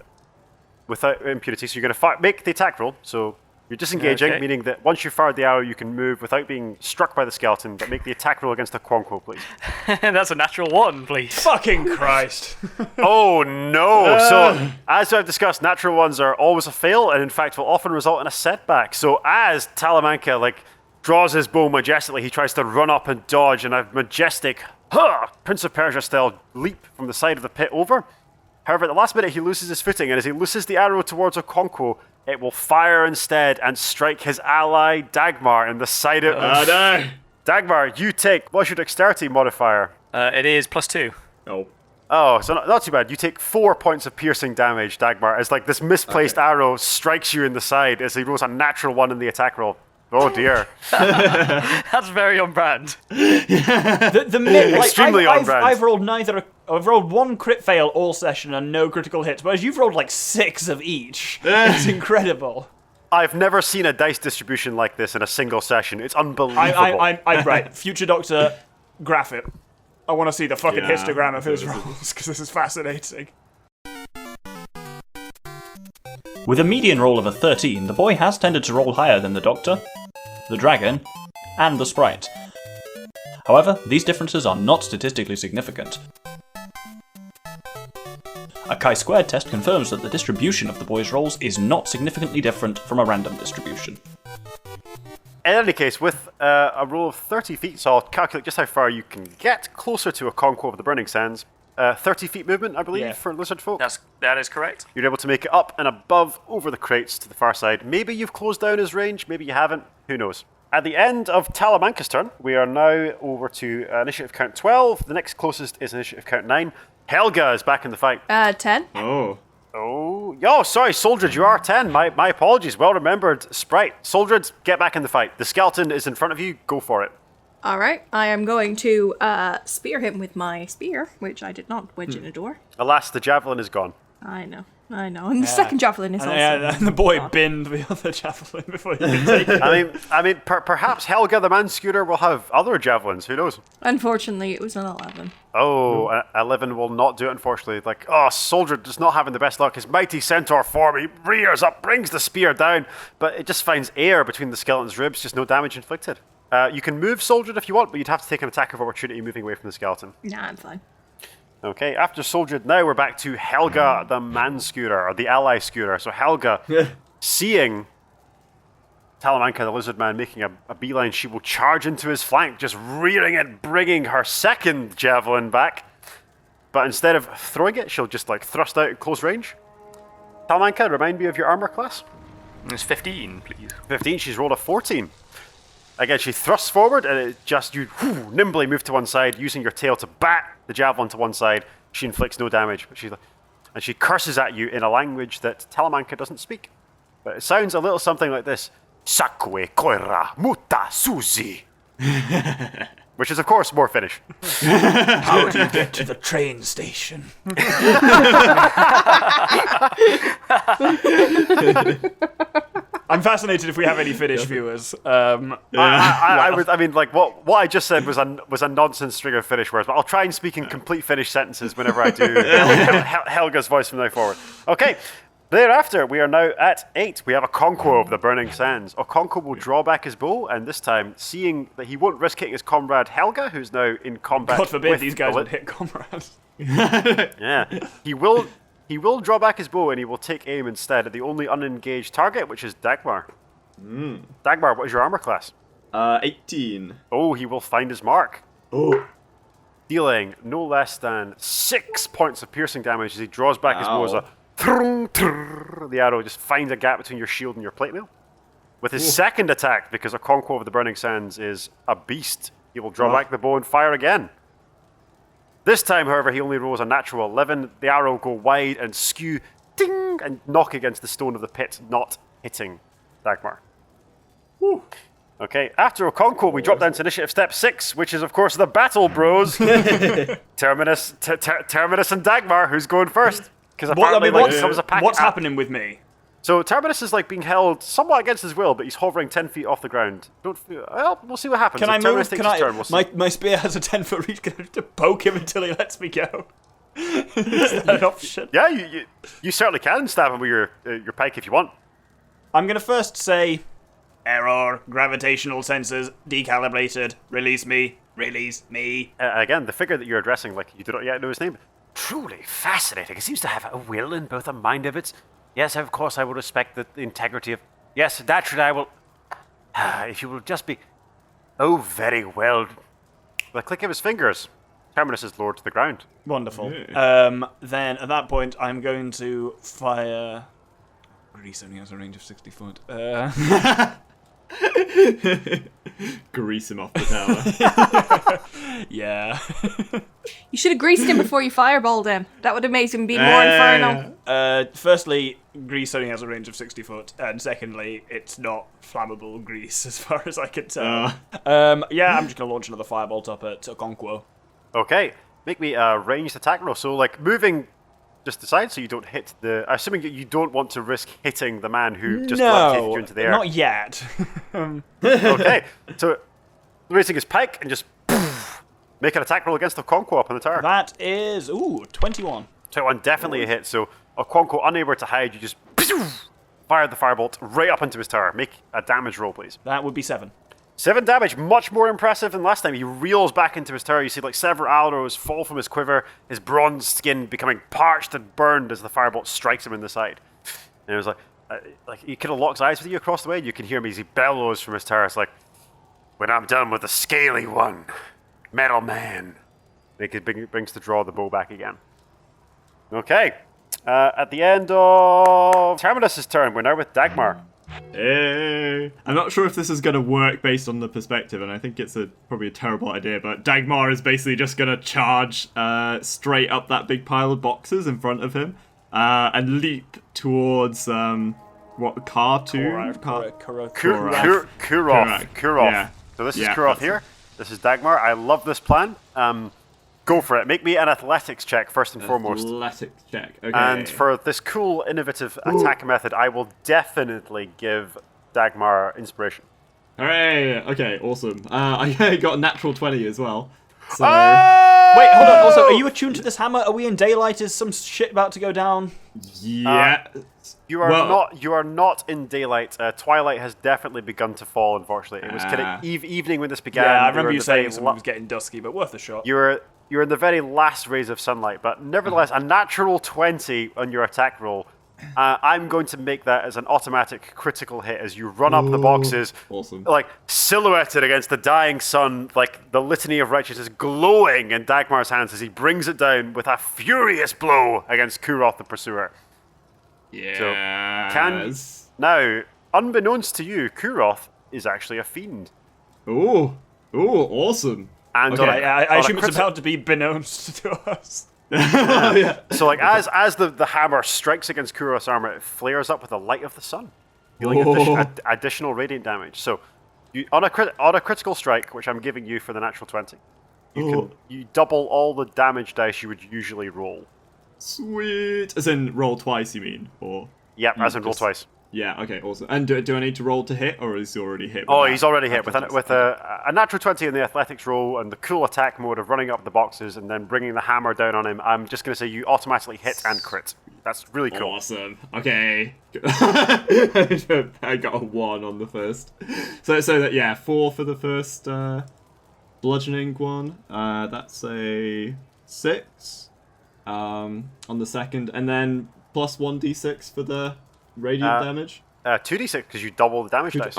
without impunity. So you're going to make the attack roll. So you're disengaging, Okay. meaning that once you fired the arrow, you can move without being struck by the skeleton. But make the attack roll against the Quonko, please. that's a natural 1, please. Fucking Christ. Oh no! So, as I've discussed, natural ones are always a fail, and in fact will often result in a setback. So, as Talamanca draws his bow majestically, he tries to run up and dodge, and a majestic, Prince of Persia style leap from the side of the pit over. However, at the last minute, he loses his footing, and as he looses the arrow towards Okonkwo, it will fire instead and strike his ally Dagmar in the side of. Oh no! Dagmar, you take. What's your dexterity modifier? It is +2. Oh. Oh, so not too bad. You take 4 points of piercing damage, Dagmar, as this misplaced arrow strikes you in the side as he rolls a natural 1 in the attack roll. Oh dear. That's very on brand. Extremely on brand. I've rolled I've rolled 1 crit fail all session and no critical hits, whereas you've rolled 6 of each. It's incredible. I've never seen a dice distribution like this in a single session. It's unbelievable. I'm right. Future Doctor, graph it. I want to see the fucking histogram of his rolls, because this is fascinating. With a median roll of a 13, the boy has tended to roll higher than the Doctor, the Dragon, and the Sprite. However, these differences are not statistically significant. A chi-squared test confirms that the distribution of the boy's rolls is not significantly different from a random distribution. In any case, with a roll of 30 feet, so I'll calculate just how far you can get closer to a Conquo of the Burning Sands. 30 feet movement, I believe, Yeah. for lizard folk. That is correct. You're able to make it up and above over the crates to the far side. Maybe you've closed down his range, maybe you haven't. Who knows? At the end of Talamanca's turn, we are now over to initiative count 12. The next closest is initiative count 9. Helga is back in the fight. 10. Oh. Oh, sorry, Soldred, you are 10. My apologies. Well remembered, Sprite. Soldred, get back in the fight. The skeleton is in front of you. Go for it. All right, I am going to spear him with my spear, which I did not wedge in a door. Alas, the javelin is gone. I know. And the second javelin is also. Yeah, and the boy binned the other javelin before he could take it. I mean, perhaps Helga the man-scooter will have other javelins. Who knows? Unfortunately, it was an 11. Oh, 11 will not do it, unfortunately. Soldier does not having the best luck. His mighty centaur form, he rears up, brings the spear down, but it just finds air between the skeleton's ribs, just no damage inflicted. You can move Soldier if you want, but you'd have to take an attack of opportunity moving away from the skeleton. Nah, I'm fine. Okay, after Soldier, now we're back to Helga the man-scooter, or the ally scooter. So Helga, seeing Talamanca the lizard man making a beeline, she will charge into his flank, just rearing it, bringing her second javelin back. But instead of throwing it, she'll just thrust out at close range. Talamanca, remind me of your armor class. It's 15, please. 15, she's rolled a 14. Again, she thrusts forward, and you nimbly move to one side, using your tail to bat the javelin to one side. She inflicts no damage, but she curses at you in a language that Talamanca doesn't speak. But it sounds a little something like this: "Sakwe koira muta suzi," which is, of course, more Finnish. How do you get to the train station? I'm fascinated if we have any Finnish viewers. What I just said was a nonsense string of Finnish words, but I'll try and speak in complete Finnish sentences whenever I do Helga's voice from now forward. Okay, thereafter, we are now at 8. We have a Okonkwo of the Burning Sands. Okonkwo will draw back his bow, and this time, seeing that he won't risk hitting his comrade Helga, who's now in combat. God forbid with these guys the would hit comrades. Yeah, he will draw back his bow, and he will take aim instead at the only unengaged target, which is Dagmar. Dagmar, what is your armor class? 18. Oh, he will find his mark. Oh. Dealing no less than 6 points of piercing damage as he draws back his bow as a the arrow just finds a gap between your shield and your plate mail. With his second attack, because Okonkwo of the Burning Sands is a beast, he will draw back the bow and fire again. This time, however, he only rolls a natural 11. The arrow will go wide and skew, ding, and knock against the stone of the pit, not hitting Dagmar. Woo. Okay, after Okonkwo, we drop down to initiative step 6, which is, of course, the Battle Bros. Terminus and Dagmar, who's going first? Because apparently, comes a pack. What's happening with me? So Terminus is being held somewhat against his will, but he's hovering 10 feet off the ground. We'll see what happens. Can I move? Takes his turn, we'll see. My spear has a 10-foot reach. Can I have to poke him until he lets me go? Is that an option? Yeah, you certainly can stab him with your pike if you want. I'm going to first say, error, gravitational sensors decalibrated, release me. Again, the figure that you're addressing, you do not yet know his name. Truly fascinating. It seems to have a will and both a mind of its. Yes, of course, I will respect the integrity of... Yes, naturally, I will... if you will just be... Oh, very well. The click of his fingers. Terminus is lowered to the ground. Wonderful. Then, at that point, I'm going to fire... Grease only has a range of 60 foot. Grease him off the tower. Yeah. You should have greased him before you fireballed him. That would have made him be more infernal. Firstly, grease only has a range of 60 foot, and secondly, it's not flammable grease as far as I can tell. Yeah, I'm just going to launch another firebolt up at Okonkwo. Okay, make me a ranged attack roll. So, moving just aside so you don't hit the... Assuming you don't want to risk hitting the man who just levitated you into the air. Not yet. Okay, so raising his pike and just make an attack roll against Okonkwo up on the tower. That is, 21. 21, definitely a hit. So Okonkwo, unable to hide, you just fire the firebolt right up into his tower. Make a damage roll, please. That would be 7. 7 damage, much more impressive than last time. He reels back into his tower. You see several arrows fall from his quiver, his bronze skin becoming parched and burned as the firebolt strikes him in the side. And it was he kind of locks eyes with you across the way, and you can hear him as he bellows from his tower. It's when I'm done with the scaly one, metal man, brings to draw the bow back again. Okay. At the end of Terminus's turn, we're now with Dagmar. Hey. I'm not sure if this is going to work based on the perspective, and I think it's probably a terrible idea, but Dagmar is basically just going to charge straight up that big pile of boxes in front of him and leap towards, Kurov. Yeah. So this is Kurov here. This is Dagmar. I love this plan. Go for it. Make me an athletics check first and foremost. Athletics check. Okay. And for this cool, innovative attack method, I will definitely give Dagmar inspiration. Hooray! Okay, awesome. I got a natural 20 as well. So... Wait, hold on. Also, are you attuned to this hammer? Are we in daylight? Is some shit about to go down? Yeah. You are not in daylight. Twilight has definitely begun to fall, unfortunately. It was kind of evening when this began. Yeah, I remember you saying it was getting dusky, but worth a shot. You're in the very last rays of sunlight, but nevertheless, a natural 20 on your attack roll. I'm going to make that as an automatic critical hit as you run up the boxes, like silhouetted against the dying sun, like the litany of righteousness glowing in Dagmar's hands as he brings it down with a furious blow against Kurov the Pursuer. Yes. So, now, unbeknownst to you, Kurov is actually a fiend. Ooh, awesome. And okay. I assume it's about to be beknownst to us. Yeah. So, like, as the hammer strikes against Kurov's armor, it flares up with the light of the sun, dealing additional radiant damage. So, on a critical strike, which I'm giving you for the natural 20, you double all the damage dice you would usually roll. Sweet. As in roll twice, you mean? Or yep, as in roll twice. Yeah, okay, awesome. And do I need to roll to hit, or is he already hit? He's already hit with a natural 20 in the athletics roll and the cool attack mode of running up the boxes and then bringing the hammer down on him. I'm just going to say you automatically hit and crit. That's really cool. Awesome. Okay. I got a 1 on the first. So that, 4 for the first bludgeoning one. That's a 6 on the second, and then plus 1d6 for the radiant damage. 2d6 because you double the damage dice.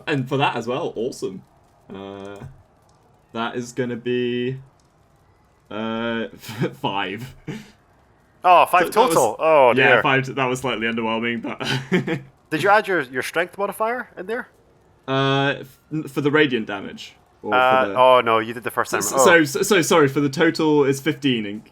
And for that as well, awesome. That is going to be 5. Oh, 5 total. Oh dear. Yeah, 5. That was slightly underwhelming, but did you add your strength modifier in there? For the radiant damage. Oh no, you did the first time. So sorry. For the total is 15,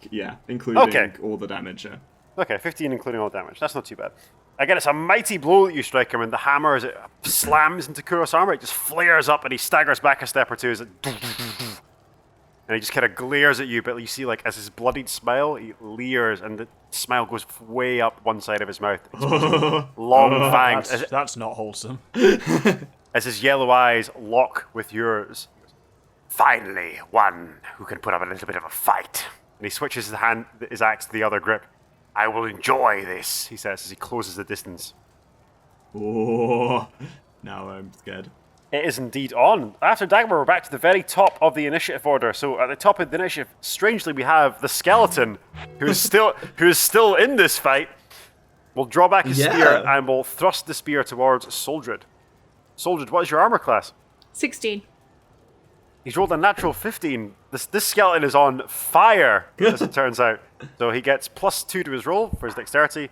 including all the damage. Yeah. Okay, 15 including all damage. That's not too bad. Again, it's a mighty blow that you strike him, and the hammer, as it slams into Kurov's armor, it just flares up, and he staggers back a step or two as it... And he just kind of glares at you, but you see, like, as his bloodied smile, he leers, and the smile goes way up one side of his mouth. Long fangs. That's not wholesome. As his yellow eyes lock with yours. Finally, one who can put up a little bit of a fight. And he switches his axe to the other grip. I will enjoy this, he says as he closes the distance. Oh, now I'm scared. It is indeed on. After Dagmar, we're back to the very top of the initiative order. So at the top of the initiative, strangely, we have the skeleton, who is still in this fight. Will draw back his spear and will thrust the spear towards Soldred. Soldred, what is your armor class? 16. He's rolled a natural 15. This skeleton is on fire, as it turns out. So he gets +2 to his roll for his dexterity,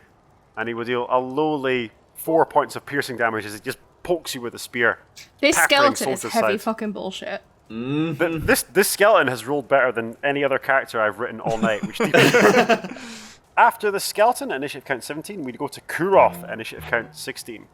and he will deal a lowly 4 points of piercing damage as he just pokes you with a spear. This skeleton is Soldred's heavy side. fucking bullshit. Mm-hmm. This skeleton has rolled better than any other character I've written all night. Which after the skeleton, initiative count 17, we go to Kurov, initiative count 16.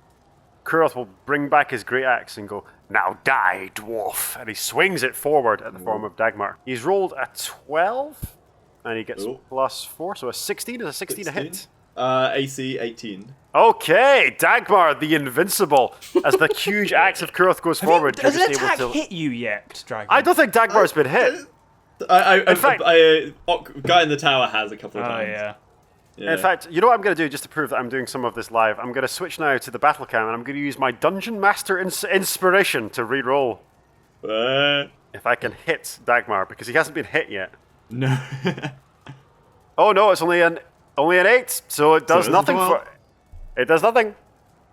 Kurov will bring back his great axe and go, "Now die, dwarf!" And he swings it forward at the form of Dagmar. He's rolled a 12, and he gets +4, so a 16. Is a 16 a hit? AC 18. Okay, Dagmar, the invincible. As the huge axe of Kurov goes forward, Has you're an just attack able to... hit you yet, Dragon? I don't think Dagmar's been hit. In fact, guy in the tower has a couple of times. Oh, yeah. Yeah. In fact, you know what I'm going to do just to prove that I'm doing some of this live? I'm going to switch now to the battle cam, and I'm going to use my Dungeon Master inspiration to re-roll. If I can hit Dagmar, because he hasn't been hit yet. No. Oh no, it's only an 8, so it does nothing for... It does nothing.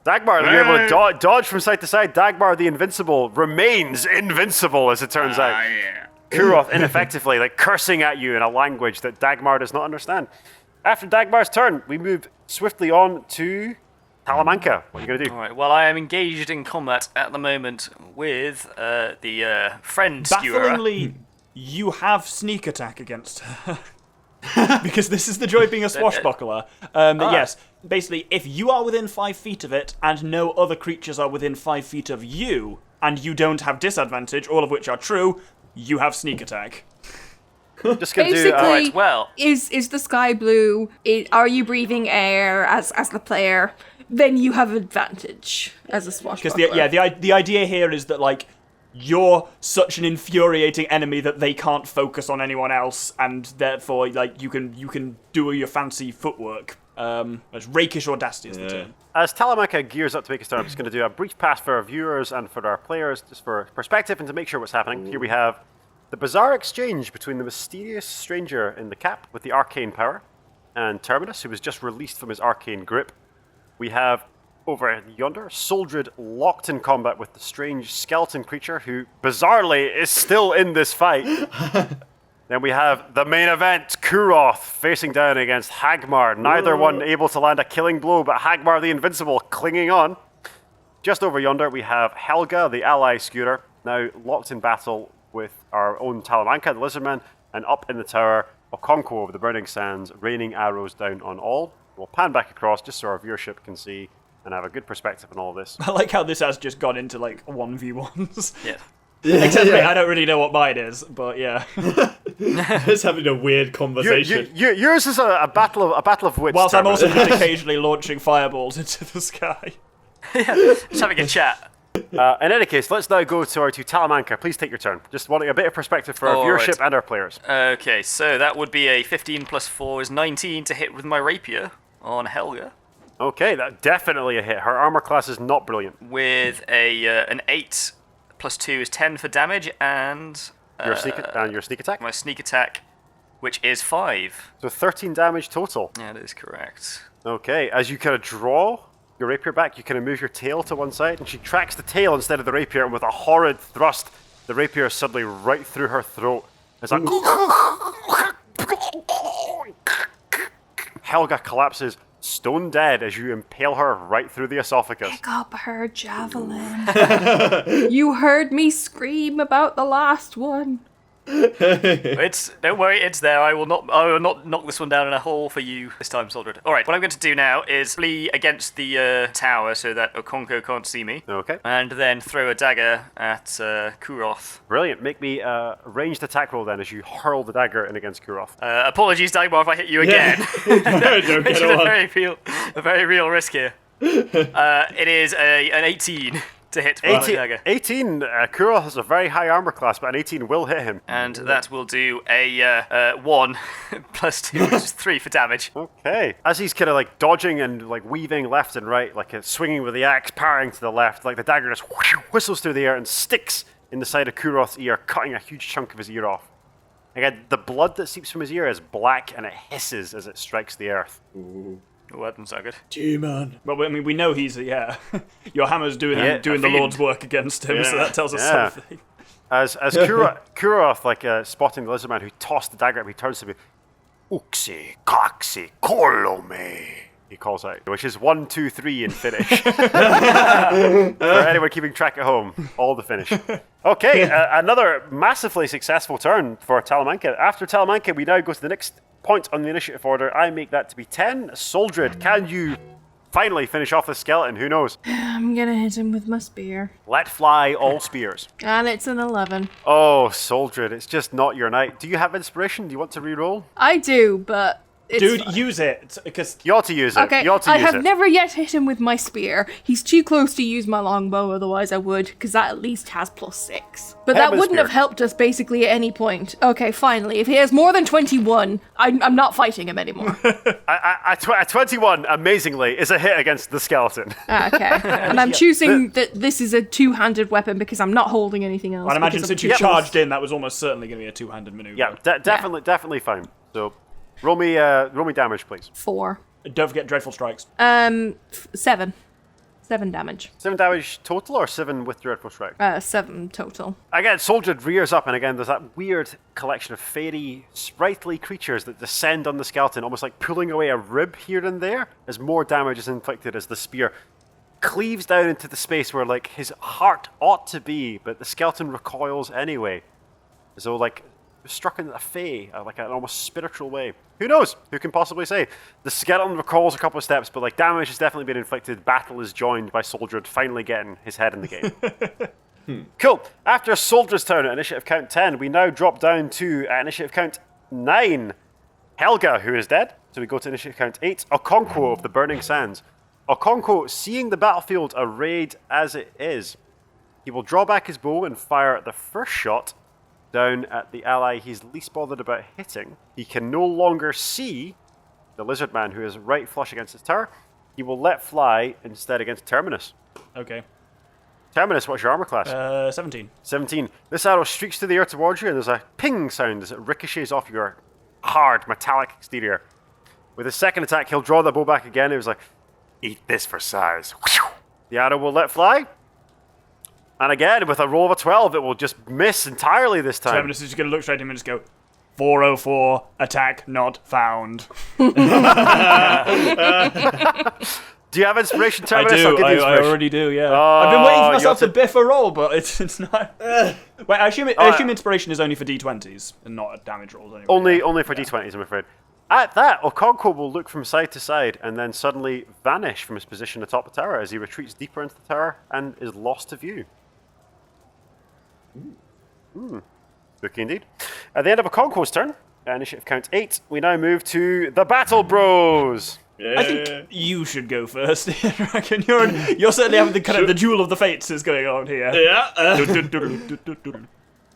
Dagmar, you're able to dodge from side to side. Dagmar the Invincible remains invincible, as it turns out. Yeah. Kuroth ineffectively, like cursing at you in a language that Dagmar does not understand. After Dagmar's turn, we move swiftly on to Talamanca. What are you going to do? All right. Well, I am engaged in combat at the moment with the friend skewer. Bafflingly, you have sneak attack against her. Because this is the joy of being a swashbuckler. Yes, basically, if you are within 5 feet of it and no other creatures are within 5 feet of you, and you don't have disadvantage, all of which are true, you have sneak attack. Just going to do. Basically, Alright, well. is the sky blue? Are you breathing air as the player? Then you have advantage as a swashbuckler. Because the idea here is that like you're such an infuriating enemy that they can't focus on anyone else, and therefore like you can do your fancy footwork. As rakish audacity is the term. As Talamanca gears up to make his turn, I'm just going to do a brief pass for our viewers and for our players, just for perspective and to make sure what's happening. Here we have the bizarre exchange between the mysterious stranger in the cap with the arcane power and Terminus, who was just released from his arcane grip. We have over yonder Soldred locked in combat with the strange skeleton creature who bizarrely is still in this fight. Then we have the main event, Kuroth facing down against Hagmar. Neither one able to land a killing blow, but Hagmar the Invincible clinging on. Just over yonder we have Helga, the ally skewer, now locked in battle with our own Talamanca, the Lizardman, and up in the tower, Okonkwo of the Burning Sands, raining arrows down on all. We'll pan back across just so our viewership can see and have a good perspective on all of this. I like how this has just gone into like 1v1s. Yeah. Except I don't really know what mine is, but yeah. Just having a weird conversation. Yours is a battle of wits. Whilst I'm Terminus. also just occasionally launching fireballs into the sky. Just having a chat. In any case, let's now go to our two Talamanca. Please take your turn. Just wanting a bit of perspective for our All viewership right. and our players. Okay, so that would be a 15 plus 4 is 19 to hit with my rapier on Helga. Okay, that definitely a hit. Her armor class is not brilliant. With an 8 plus 2 is 10 for damage, and Your sneak attack. my sneak attack, which is 5. So 13 damage total. That is correct. Okay, as you kind of draw your rapier back, you kind of move your tail to one side, and she tracks the tail instead of the rapier, and with a horrid thrust, the rapier is suddenly right through her throat. It's like... Helga collapses stone dead as you impale her right through the esophagus. Pick up her javelin. You heard me scream about the last one. Don't worry, it's there. I will not knock this one down in a hole for you this time, Soldred. All right, what I'm going to do now is flee against the tower so that Okonkwo can't see me. Okay. And then throw a dagger at Kuroth. Brilliant. Make me a ranged attack roll then as you hurl the dagger in against Kuroth. Apologies, Dagmar, if I hit you again. No, don't Which is get a very real risk here. It is an 18 to hit with the dagger. 18. Kuroth has a very high armor class, but an 18 will hit him. And that will do a 1 plus 2, which is 3 for damage. Okay. As he's kind of like dodging and like weaving left and right, like swinging with the axe, parrying to the left, like the dagger just whistles through the air and sticks in the side of Kuroth's ear, cutting a huge chunk of his ear off. Again, the blood that seeps from his ear is black and it hisses as it strikes the earth. Oh, that doesn't sound good. G-Man. Well, I mean, we know he's your hammer's doing Yeah, the fiend. Lord's work against him, so that tells us Yeah. something. As Kuroth, like spotting the lizardman who tossed the dagger at him, he turns to me. Uxi, Kaxi, Kolome, he calls out, which is 1, 2, 3 in Finnish. For anyone keeping track at home, all the Finnish. Okay, another massively successful turn for Talamanca. After Talamanca, we now go to the next point on the initiative order. I make that to be 10. Soldred, can you finally finish off this skeleton? Who knows? I'm gonna hit him with my spear. Let fly all spears. And it's an 11. Oh, Soldred, it's just not your night. Do you have inspiration? Do you want to re-roll? I do, but it's Dude, fine. use it, because You ought to use it. Okay, You ought to I use have it. never yet hit him with my spear. He's too close to use my longbow, otherwise I would, because that at least has +6. But Hit him that with a wouldn't have spear. helped us basically at any point. Okay, finally, if he has more than 21, I'm not fighting him anymore. A 21, amazingly, is a hit against the skeleton. Okay, and I'm choosing that this is a two-handed weapon because I'm not holding anything else. I'd imagine because since I'm you too charged in, that was almost certainly going to be a two-handed maneuver. Yeah, definitely fine. So, roll me damage, please. 4. Don't forget dreadful strikes. 7. 7 damage. 7 damage total or 7 with Dreadful Strike? 7 total. Again, Soldier rears up, and again, there's that weird collection of fairy, sprightly creatures that descend on the skeleton, almost like pulling away a rib here and there, as more damage is inflicted as the spear cleaves down into the space where, like, his heart ought to be, but the skeleton recoils anyway. As though, like, struck in a fey, like an almost spiritual way. Who knows? Who can possibly say? The skeleton recoils a couple of steps, but, like, damage has definitely been inflicted. Battle is joined by Soldier finally getting his head in the game. Cool. After Soldier's turn at initiative count 10, we now drop down to initiative count 9. Helga, who is dead. So we go to initiative count 8. Okonkwo of the Burning Sands. Okonkwo, seeing the battlefield arrayed as it is, he will draw back his bow and fire the first shot down at the ally he's least bothered about hitting. He can no longer see the lizard man who is right flush against his tower. He will let fly instead against Terminus. Okay. Terminus, what's your armor class? 17. 17. This arrow streaks through the air towards you, and there's a ping sound as it ricochets off your hard, metallic exterior. With his second attack, he'll draw the bow back again. It was like, eat this for size. The arrow will let fly. And again, with a roll of a 12, it will just miss entirely this time. Terminus is just going to look straight at him and just go, 404, attack not found. Do you have inspiration, Terminus? I do, I'll give you I inspiration. already do, yeah. Oh, I've been waiting for you myself have to biff a roll, but it's not... Wait, I assume inspiration is only for d20s and not damage rolls anyway. Only for d20s, I'm afraid. At that, Okonkwo will look from side to side and then suddenly vanish from his position atop the tower as he retreats deeper into the tower and is lost to view. Spooky indeed. At the end of Okonkwo's turn, initiative count 8, we now move to the Battle Bros. Yeah. I think you should go first. I reckon you're certainly having the kind of the duel of the fates is going on here. Yeah.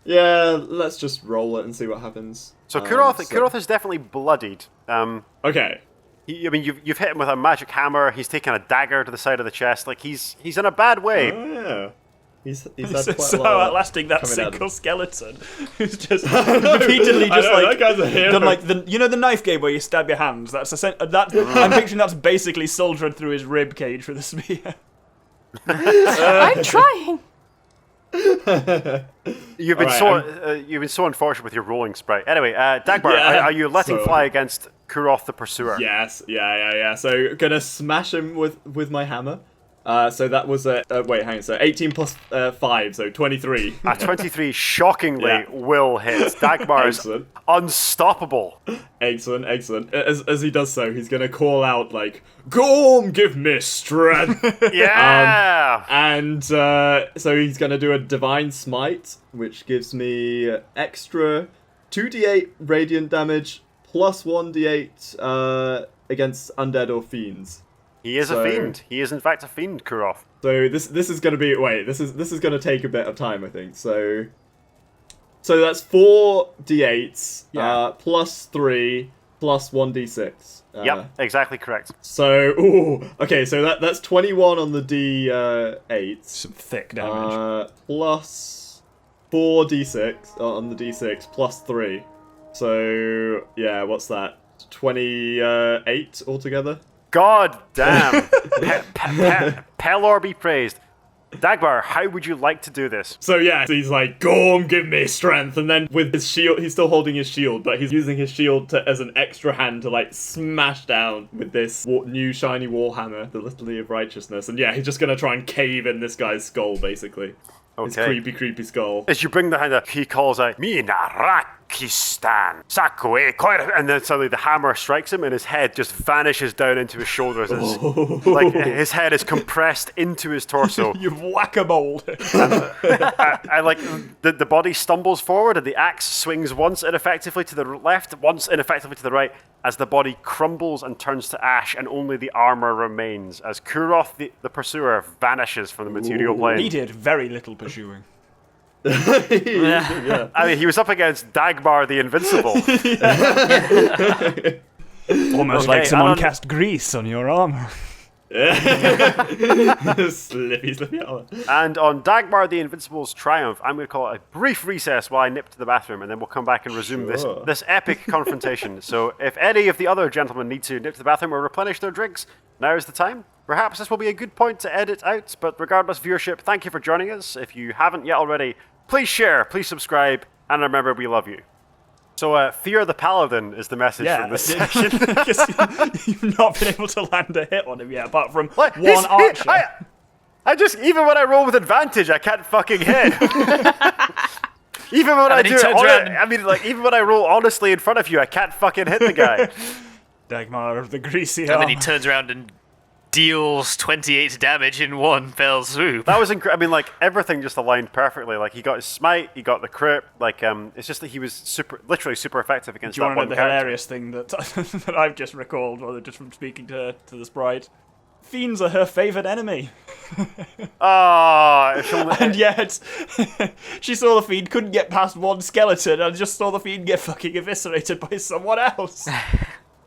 Yeah, let's just roll it and see what happens. So Kuroth is definitely bloodied. Okay. You've hit him with a magic hammer. He's taken a dagger to the side of the chest. Like he's in a bad way. Oh, yeah. He's had It's quite so a lot outlasting that coming at single skeleton who's just repeatedly just that guy's a hero. done like the knife game where you stab your hands. That's I'm picturing that's basically soldiered through his rib cage with a spear. I'm trying. You've been so unfortunate with your rolling sprite. Anyway, Dagmar, are you letting fly against Kuroth the Pursuer? Yes, yeah. So gonna smash him with my hammer. So that was wait, hang on. So 18 plus 5, so 23. 23 shockingly will hit. Dagmar is unstoppable. Excellent. As he does so, he's gonna call out like, "Gorm, give me strength!" Yeah. So he's gonna do a divine smite, which gives me extra 2d8 radiant damage plus 1d8 against undead or fiends. He is a fiend. He is in fact a fiend, Kuroth. So this is gonna be this is gonna take a bit of time, I think. So that's 4 d8s plus 3 plus 1d6. Yep, exactly correct. So okay, so that's 21 on the d8. Some thick damage. Plus 4 d6 on the d6 plus 3. So yeah, what's that? 28 altogether. God damn. Pelor be praised. Dagmar, how would you like to do this? So yeah, he's like, "Gorm, give me strength," and then with his shield, he's still holding his shield, but he's using his shield as an extra hand to like smash down with this new shiny warhammer, the Litany of Righteousness, and yeah, he's just gonna try and cave in this guy's skull, basically. Okay. His creepy skull. As you bring the hand up, he calls out, Mina Rakistan, Sakue Koira, and then suddenly the hammer strikes him and his head just vanishes down into his shoulders. Like his head is compressed into his torso. You've whack-a-mole. And like the body stumbles forward and the axe swings once ineffectively to the left, once ineffectively to the right, as the body crumbles and turns to ash and only the armor remains as Kuroth the Pursuer vanishes from the material plane. He did very little pursuing. Yeah. I mean, he was up against Dagmar the Invincible. Almost like someone cast grease on your armor. Slippy armor. And on Dagmar the Invincible's triumph, I'm going to call it a brief recess while I nip to the bathroom, and then we'll come back and resume this epic confrontation. So if any of the other gentlemen need to nip to the bathroom or replenish their drinks, now is the time. perhaps this will be a good point to edit out, but regardless, viewership, thank you for joining us. If you haven't yet already, please share, please subscribe, and remember, we love you. So, fear the paladin is the message from this session. You've not been able to land a hit on him yet, apart from Like, one archer. I just, even when I roll with advantage, I can't fucking hit. Even when I do it, even when I roll honestly in front of you, I can't fucking hit the guy. Dagmar of the greasy And then he turns around and deals 28 damage in one fell swoop. That was incredible. I mean, like, everything just aligned perfectly. Like, he got his smite, he got the crit. Like, it's just that he was literally super effective against Do you that want to one know the character. hilarious thing that that I've just recalled, rather just from speaking to the sprite? Fiends are her favourite enemy. And yet, she saw the fiend, couldn't get past one skeleton, and just saw the fiend get fucking eviscerated by someone else.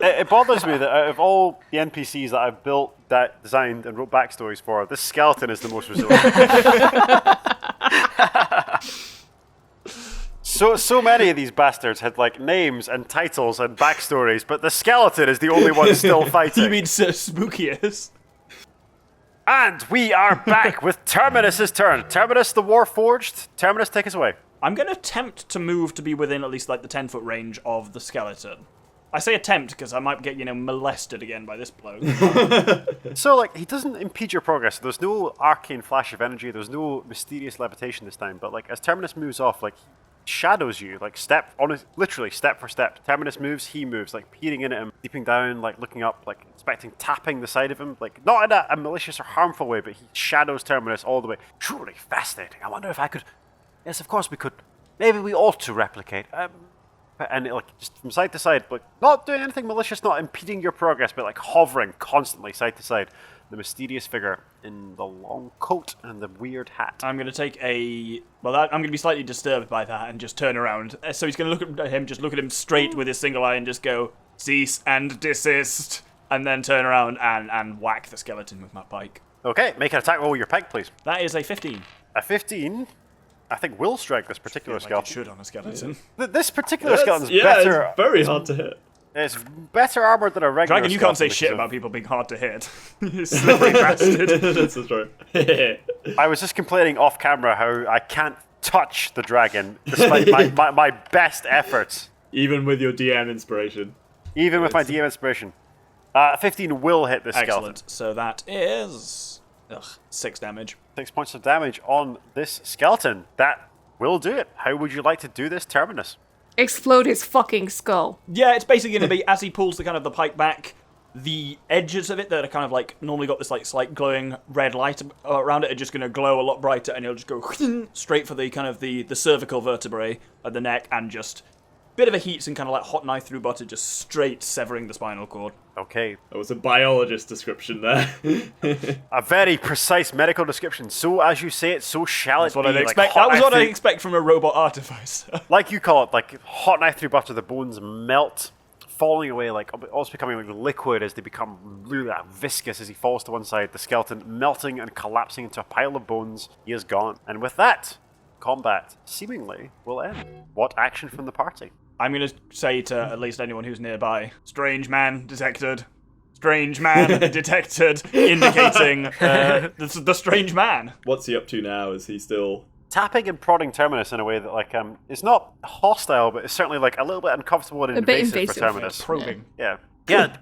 It bothers me that out of all the NPCs that I've built, designed, and wrote backstories for, this skeleton is the most resilient. So many of these bastards had like names and titles and backstories, but the skeleton is the only one still fighting. You mean so spookiest? And we are back with Terminus's turn. Terminus the Warforged. Terminus, take us away. I'm going to attempt to move to be within at least like the 10-foot range of the skeleton. I say attempt because I might get, molested again by this bloke. So, like, he doesn't impede your progress. There's no arcane flash of energy. There's no mysterious levitation this time. But, like, as Terminus moves off, like, he shadows you, like, literally step for step. Terminus moves, he moves, like, peering in at him, leaping down, like, looking up, like, inspecting, tapping the side of him. Like, not in a malicious or harmful way, but he shadows Terminus all the way. Truly fascinating. I wonder if I could... Yes, of course we could. Maybe we ought to replicate. And like just from side to side, like not doing anything malicious, not impeding your progress, but like hovering constantly side to side. The mysterious figure in the long coat and the weird hat. I'm going to take I'm going to be slightly disturbed by that and just turn around. So he's going to look at him, just look at him straight with his single eye and just go, cease and desist. And then turn around and whack the skeleton with my pike. Okay, make an attack roll with your pike, please. That is a 15. A 15, I think, will strike this particular Like skeleton. it should on a skeleton. This particular skeleton's better. It's very hard to hit. It's better armored than a regular Dragon, you can't say skeleton shit because about people being hard to hit. You slippery bastard. That's true. I was just complaining off camera how I can't touch the dragon despite my best efforts. Even with your DM inspiration. Even with my DM inspiration. 15 will hit this skeleton. Excellent. So that is 6 damage. 6 points of damage on this skeleton. That will do it. How would you like to do this, Terminus? Explode his fucking skull. Yeah, it's basically going to be as he pulls the pike back, the edges of it that are kind of like normally got this like slight glowing red light around it are just going to glow a lot brighter, and he'll just go straight for the kind of the cervical vertebrae of the neck, and just bit of a heat and kind of like hot knife through butter, just straight severing the spinal cord. Okay. That was a biologist description there. A very precise medical description. So as you say it, so shall That's it what be. I'd Like expect. hot That was knife what I through- expect from a robot artificer. Like you call it, like hot knife through butter, the bones melt, falling away, like almost becoming like liquid as they become really viscous as he falls to one side. The skeleton melting and collapsing into a pile of bones. He is gone. And with that, combat seemingly will end. What action from the party? I'm going to say to at least anyone who's nearby, strange man detected. Strange man detected, indicating the strange man. What's he up to now? Is he still... Tapping and prodding Terminus in a way that, like, it's not hostile, but it's certainly, like, a little bit uncomfortable and A bit invasive for invasive. Terminus. Probing. Yeah.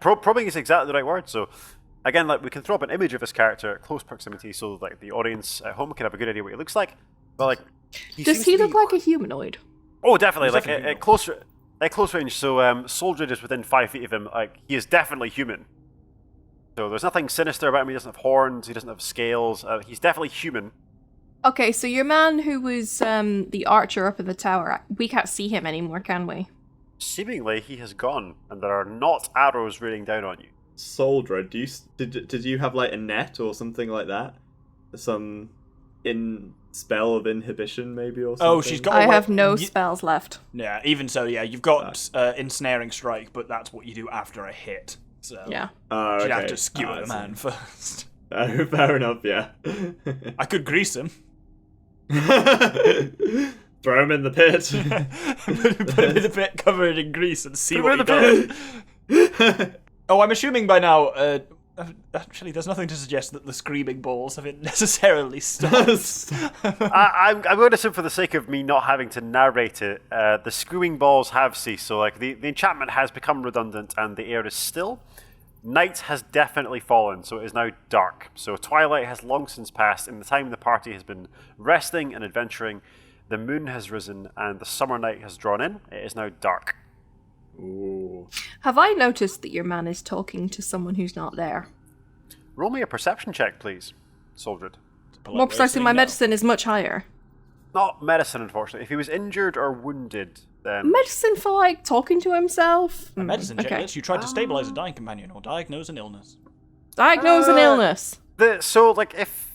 Probing is exactly the right word. So, again, like, we can throw up an image of this character at close proximity so, like, the audience at home can have a good idea what he looks like. But, like, Does he look like a humanoid? Oh, definitely. He's Like, definitely at close range, so, Soldred is within 5 feet of him. Like, he is definitely human. So there's nothing sinister about him. He doesn't have horns. He doesn't have scales. He's definitely human. Okay, so your man who was the archer up in the tower, we can't see him anymore, can we? Seemingly, he has gone, and there are not arrows raining down on you. Soldra, did you have like a net or something like that? Some spell of inhibition maybe or something? Oh, she's got. I have no spells left. Yeah, even so, yeah, you've got ensnaring strike, but that's what you do after a hit. So Yeah. Oh, you'd okay. have to skewer the I see. man first. Oh, fair enough, yeah. I could grease him. Throw him in the pit. Put him in the pit covered in grease and see Put him what in he does. Oh, I'm assuming by now, Actually, there's nothing to suggest that the screaming balls have necessarily stopped. I'm going to assume, for the sake of me not having to narrate it, the screaming balls have ceased. So, like, the enchantment has become redundant and the air is still. Night has definitely fallen, so it is now dark. So twilight has long since passed. In the time the party has been resting and adventuring, the moon has risen and the summer night has drawn in. It is now dark. Ooh. Have I noticed that your man is talking to someone who's not there? Roll me a perception check, please, Soldred. More precisely, my medicine is much higher. Not medicine, unfortunately. If he was injured or wounded, then... Medicine for, like, talking to himself? A medicine check okay. lets you try to stabilize a dying companion or diagnose an illness. Diagnose an illness. So, like, if...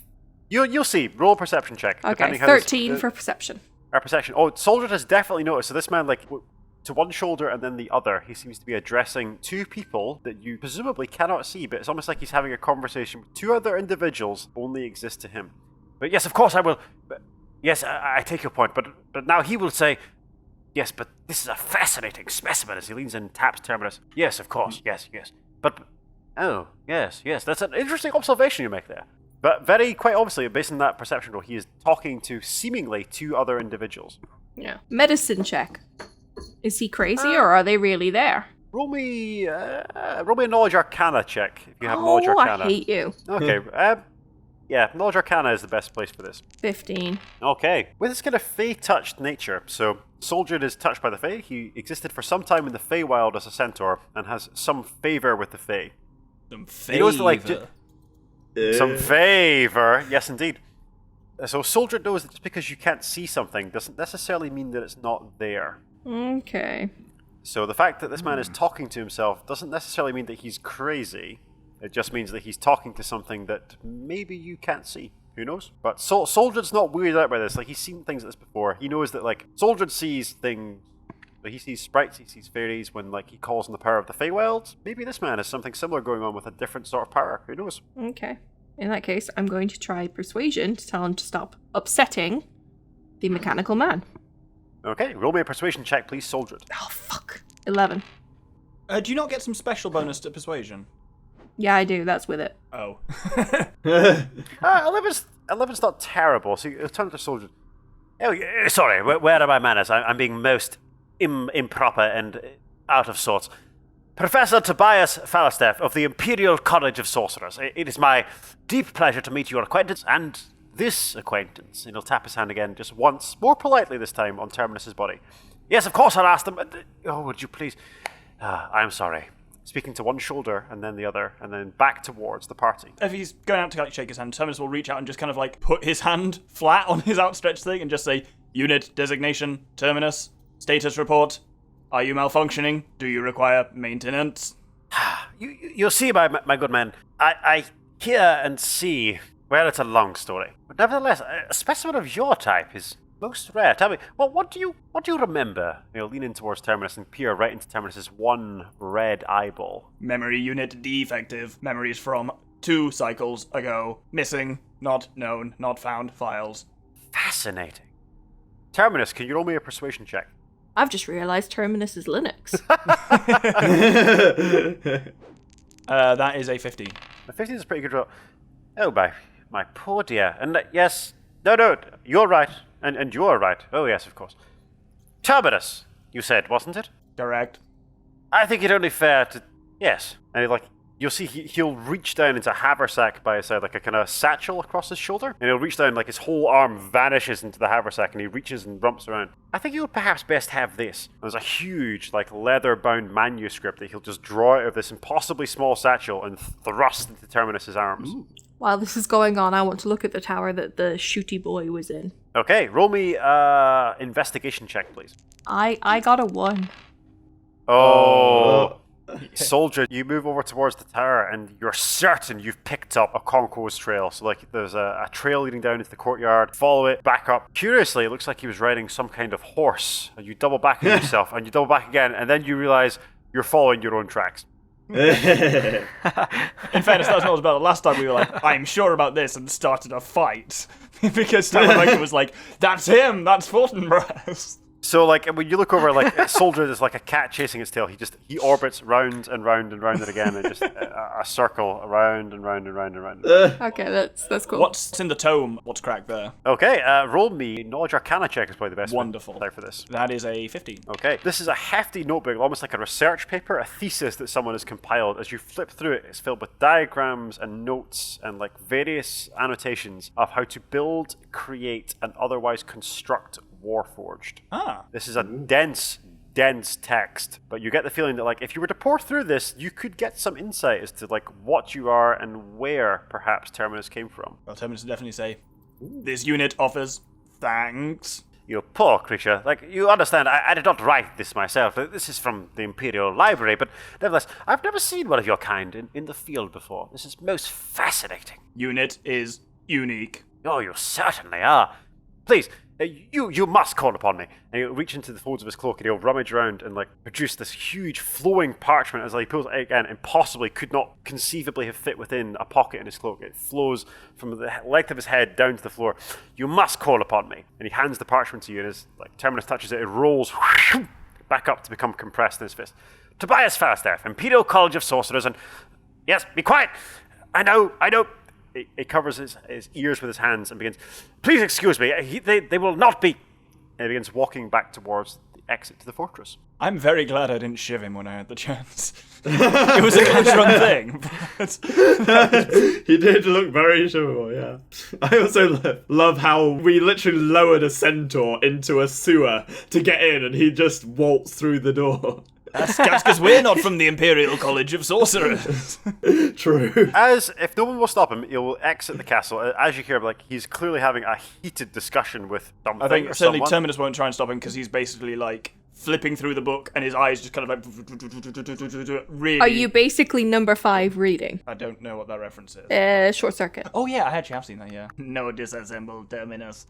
You'll see. Roll a perception check. Okay, depending how 13 for perception. Our perception. Oh, Soldred has definitely noticed. So this man, like, to one shoulder and then the other, he seems to be addressing two people that you presumably cannot see, but it's almost like he's having a conversation with two other individuals that only exist to him. But yes, of course I will... Yes, I take your point, but now he will say, yes, but this is a fascinating specimen, as he leans in and taps Terminus. Yes, of course, yes. But, oh, yes, that's an interesting observation you make there. But quite obviously, based on that perception roll, he is talking to seemingly two other individuals. Yeah. Medicine check. Is he crazy, or are they really there? Roll me a Knowledge Arcana check, if you have Knowledge Arcana. I hate you. Okay, yeah, Knowledge Arcana is the best place for this. 15. Okay. With his kind of Fey-touched nature, so Soldred is touched by the Fey. He existed for some time in the Feywild as a centaur and has some favour with the Fey. Some He knows that, like, favour. some favour, yes indeed. So Soldred knows that just because you can't see something doesn't necessarily mean that it's not there. Okay. So the fact that this man is talking to himself doesn't necessarily mean that he's crazy. It just means that he's talking to something that maybe you can't see. Who knows? But Soldred's not weirded out by this. Like, he's seen things like this before. He knows that, like, Soldred sees things. Like, he sees sprites, he sees fairies when, like, he calls on the power of the Feywild. Maybe this man has something similar going on with a different sort of power. Who knows? Okay. In that case, I'm going to try persuasion to tell him to stop upsetting the mechanical man. Okay, roll me a persuasion check, please, Soldred. Oh, fuck. 11. Do you not get some special bonus to persuasion? Yeah, I do. That's with it. Oh. 11's not terrible, so you turn to Soldred. Oh, sorry, where are my manners? I'm being most improper and out of sorts. Professor Tobias Falstaff of the Imperial College of Sorcerers. It is my deep pleasure to meet your acquaintance and this acquaintance. And he'll tap his hand again just once, more politely this time, on Terminus's body. Yes, of course I'll ask them. Oh, would you please? I'm sorry. Speaking to one shoulder and then the other, and then back towards the party. If he's going out to like shake his hand, Terminus will reach out and just kind of like put his hand flat on his outstretched thing and just say, Unit designation, Terminus, status report. Are you malfunctioning? Do you require maintenance? You'll see, my good man. I hear and see. Well, it's a long story, but nevertheless, a specimen of your type is most rare. Tell me, what do you remember? He'll lean in towards Terminus and peer right into Terminus's one red eyeball. Memory unit defective. Memories from 2 cycles ago. Missing. Not known. Not found. Files. Fascinating. Terminus, can you roll me a persuasion check? I've just realised Terminus is Linux. That is a 15. The 15 is a pretty good roll. Oh, my poor dear. And yes, no, you're right. And you're right. Oh, yes, of course. Terminus, you said, wasn't it? Correct. I think it only fair to... Yes. And you'll see he'll reach down into a haversack by his side, like a kind of satchel across his shoulder. And he'll reach down, like his whole arm vanishes into the haversack, and he reaches and rumps around. I think you would perhaps best have this. There's a huge, like, leather-bound manuscript that he'll just draw out of this impossibly small satchel and thrust into Terminus's arms. Ooh. While this is going on, I want to look at the tower that the shooty boy was in. Okay, roll me investigation check, please. I got a 1. Oh. Soldier, you move over towards the tower and you're certain you've picked up a Conco's trail. So, like, there's a trail leading down into the courtyard. Follow it, back up. Curiously, it looks like he was riding some kind of horse. And you double back on yourself, and you double back again, and then you realize you're following your own tracks. In fairness, that's not about it. Last time we were like, I'm sure about this, and started a fight. Because Talamanca was like, that's him, that's Fortinbras. So, like, when you look over, like, a soldier, there's like a cat chasing its tail. He orbits round and round and round it again, and just a circle around and round and round and round. Okay, that's cool. What's in the tome? What's cracked there? Okay, roll me Knowledge Arcana check is probably the best Wonderful. one for this. That is a 15. Okay, this is a hefty notebook, almost like a research paper, a thesis that someone has compiled. As you flip through it, it's filled with diagrams and notes and like various annotations of how to build, create, and otherwise construct Warforged. This is a dense text, but you get the feeling that like if you were to pour through this, you could get some insight as to like what you are and where perhaps Terminus came from. Well, Terminus would definitely say, this unit offers thanks. You poor creature. Like, you understand, I did not write this myself. This is from the Imperial Library, but nevertheless, I've never seen one of your kind in the field before. This is most fascinating. Unit is unique. Oh, you certainly are. Please, you must call upon me. And he'll reach into the folds of his cloak and he'll rummage around and like produce this huge flowing parchment as he pulls it again, impossibly could not conceivably have fit within a pocket in his cloak. It flows from the length of his head down to the floor. You must call upon me. And he hands the parchment to you, and as like Terminus touches it, it rolls back up to become compressed in his fist. Tobias Falstaff, Imperial College of Sorcerers, and yes, be quiet. I know. He covers his ears with his hands and begins, please excuse me, they will not be... And he begins walking back towards the exit to the fortress. I'm very glad I didn't shiv him when I had the chance. It was a catch-run thing. But... He did look very sure, yeah. I also love how we literally lowered a centaur into a sewer to get in, and he just waltzed through the door. That's because we're not from the Imperial College of Sorcerers. True. As if no one will stop him, he'll exit the castle. As you hear, like he's clearly having a heated discussion with something. I think or certainly someone. Terminus won't try and stop him because he's basically like flipping through the book and his eyes just kind of like really. Are you basically number 5 reading? I don't know what that reference is. Short circuit. Oh yeah, I actually have seen that. Yeah. No disassembled Terminus.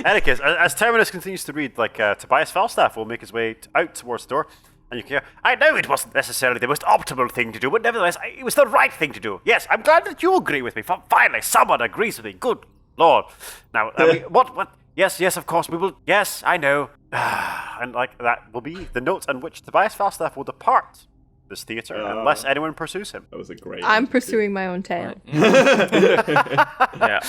Anyways, as Terminus continues to read, like Tobias Falstaff will make his way out towards the door, and you can hear, I know it wasn't necessarily the most optimal thing to do, but nevertheless, it was the right thing to do. Yes, I'm glad that you agree with me. Finally, someone agrees with me. Good Lord. Now, what? Yes, of course, we will. Yes, I know. And like that will be the note on which Tobias Falstaff will depart this theatre unless anyone pursues him. That was a great... I'm pursuing my own tail. Yeah.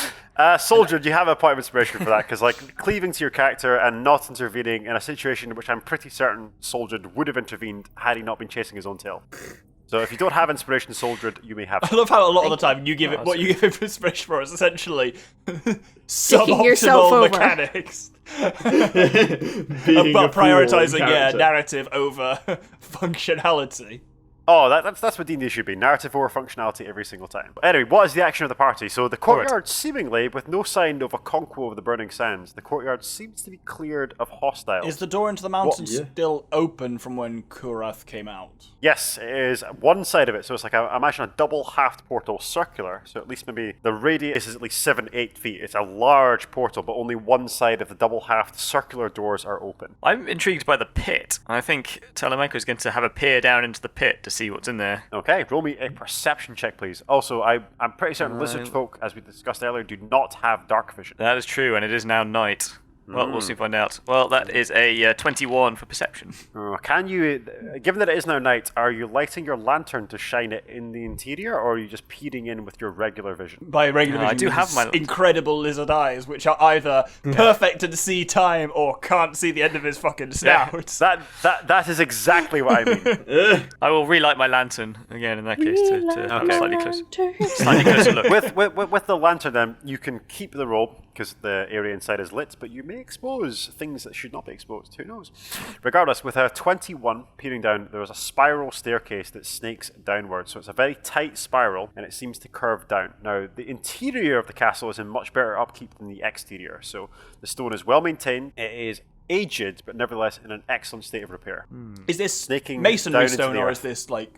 Soldier, do you have a point of inspiration for that? Because like cleaving to your character and not intervening in a situation in which I'm pretty certain Soldier would have intervened had he not been chasing his own tail. So if you don't have inspiration, Soldier, you may have. I love how a lot of the time you give it what you give him inspiration for is essentially yourself over. suboptimal mechanics. Being About a fool prioritizing character. narrative over functionality. Oh, that's what D&D should be. Narrative over functionality every single time. But anyway, what is the action of the party? So the courtyard, seemingly, with no sign of a conquo of the Burning Sands, the courtyard seems to be cleared of hostiles. Is the door into the mountains Yeah. still open from when Kurath came out? Yes, it is one side of it. So it's like, imagine a double-halved portal, circular. So at least maybe the radius is at least 7-8 feet. It's a large portal, but only one side of the double-halved circular doors are open. I'm intrigued by the pit. I think Telemachus is going to have a peer down into the pit to see what's in there. Okay, roll me a perception check, please. Also, I'm pretty certain lizard folk, as we discussed earlier, do not have dark vision. That is true, and it is now night. Well, we'll soon find out. Well, that is a 21 for perception. Can you, given that it is now night, are you lighting your lantern to shine it in the interior, or are you just peering in with your regular vision? By regular vision, I do have my incredible lizard eyes, which are either perfect to see time or can't see the end of his fucking snout. That is exactly what I mean. I will relight my lantern again in that case to have a slightly closer look. With the lantern, then, you can keep the roll, because the area inside is lit, but you may expose things that should not be exposed. Who knows? Regardless, with a 21 peering down, there is a spiral staircase that snakes downwards. So it's a very tight spiral, and it seems to curve down. Now, the interior of the castle is in much better upkeep than the exterior. So the stone is well maintained. It is aged, but nevertheless in an excellent state of repair. Is this Snaking masonry down into stone the or earth. is this like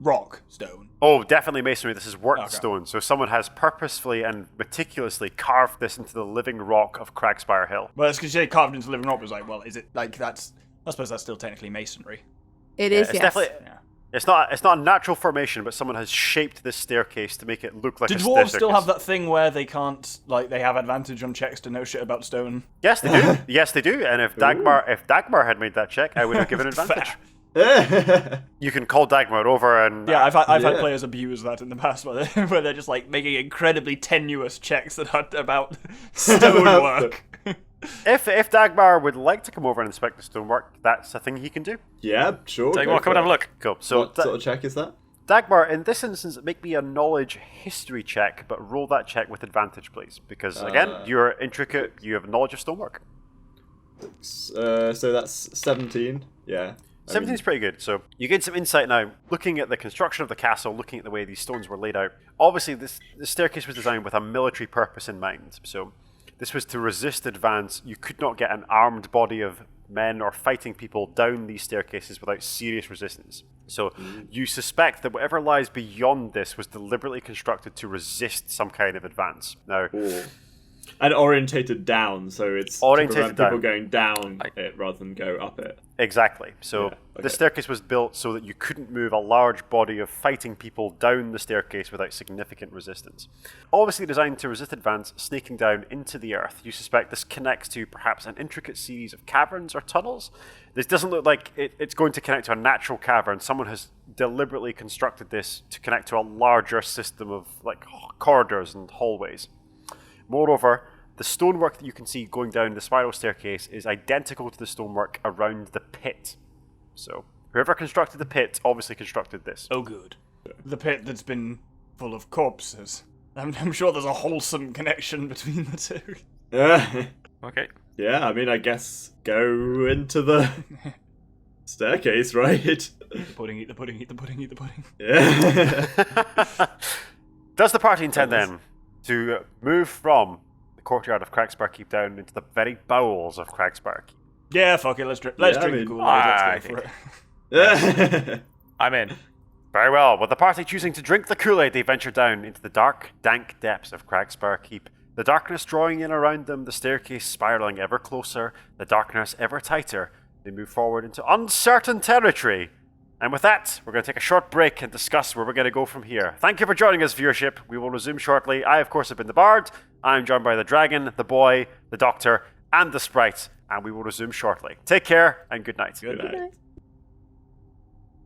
rock stone? Oh, definitely masonry. This is worked Okay. stone. So someone has purposefully and meticulously carved this into the living rock of Kragspire Hill. Well, it's because you say carved into the living rock. It was like, well, is it like that's? I suppose that's still technically masonry. It is, It's yes. definitely. Yeah. It's not a natural formation, but someone has shaped this staircase to make it look like Do a dwarves staircase. still have that thing where they can't, like, they have advantage on checks to know shit about stone? Yes, they do. Yes, they do. And if Dagmar had made that check, I would have given advantage. You can call Dagmar over and Yeah, I've had players abuse that in the past where they're just like making incredibly tenuous checks that are about stonework. if Dagmar would like to come over and inspect the stonework, that's a thing he can do. Yeah, sure. Take go one, come for and have a it. look. Cool. So What sort of check is that? Dagmar, in this instance, make me a knowledge history check, but roll that check with advantage, please. Because, again, you're intricate, you have knowledge of stonework. So that's 17. Yeah. 17 is pretty good. So you get some insight now, looking at the construction of the castle, looking at the way these stones were laid out. Obviously, the staircase was designed with a military purpose in mind. So this was to resist advance. You could not get an armed body of men or fighting people down these staircases without serious resistance. So you suspect that whatever lies beyond this was deliberately constructed to resist some kind of advance. Now, And orientated down, so it's Orientated to prevent people down. going down it rather than go up it. exactly. So Yeah, okay. the staircase was built so that you couldn't move a large body of fighting people down the staircase without significant resistance. Obviously designed to resist advance, snaking down into the earth. You suspect this connects to perhaps an intricate series of caverns or tunnels. This doesn't look like it's going to connect to a natural cavern. Someone has deliberately constructed this to connect to a larger system of like corridors and hallways. Moreover, the stonework that you can see going down the spiral staircase is identical to the stonework around the pit. So, whoever constructed the pit obviously constructed this. Oh, good. The pit that's been full of corpses. I'm sure there's a wholesome connection between the two. Okay. Yeah, I mean, I guess go into the staircase, right? Eat the pudding, eat the pudding, eat the pudding, eat the pudding. Yeah. Does the party intend then to move from the courtyard of Kragspire Keep down into the very bowels of Kragspire Keep? Yeah, fuck it, let's drink I the mean, Kool-Aid, I let's go for think- it. I'm in. Very well. With the party choosing to drink the Kool-Aid, they venture down into the dark, dank depths of Kragspire Keep. The darkness drawing in around them, the staircase spiraling ever closer, the darkness ever tighter. They move forward into uncertain territory. And with that, we're going to take a short break and discuss where we're going to go from here. Thank you for joining us, viewership. We will resume shortly. I, of course, have been the Bard. I'm joined by the Dragon, the Boy, the Doctor, and the Sprite. And we will resume shortly. Take care, and good night. Good night. Good night.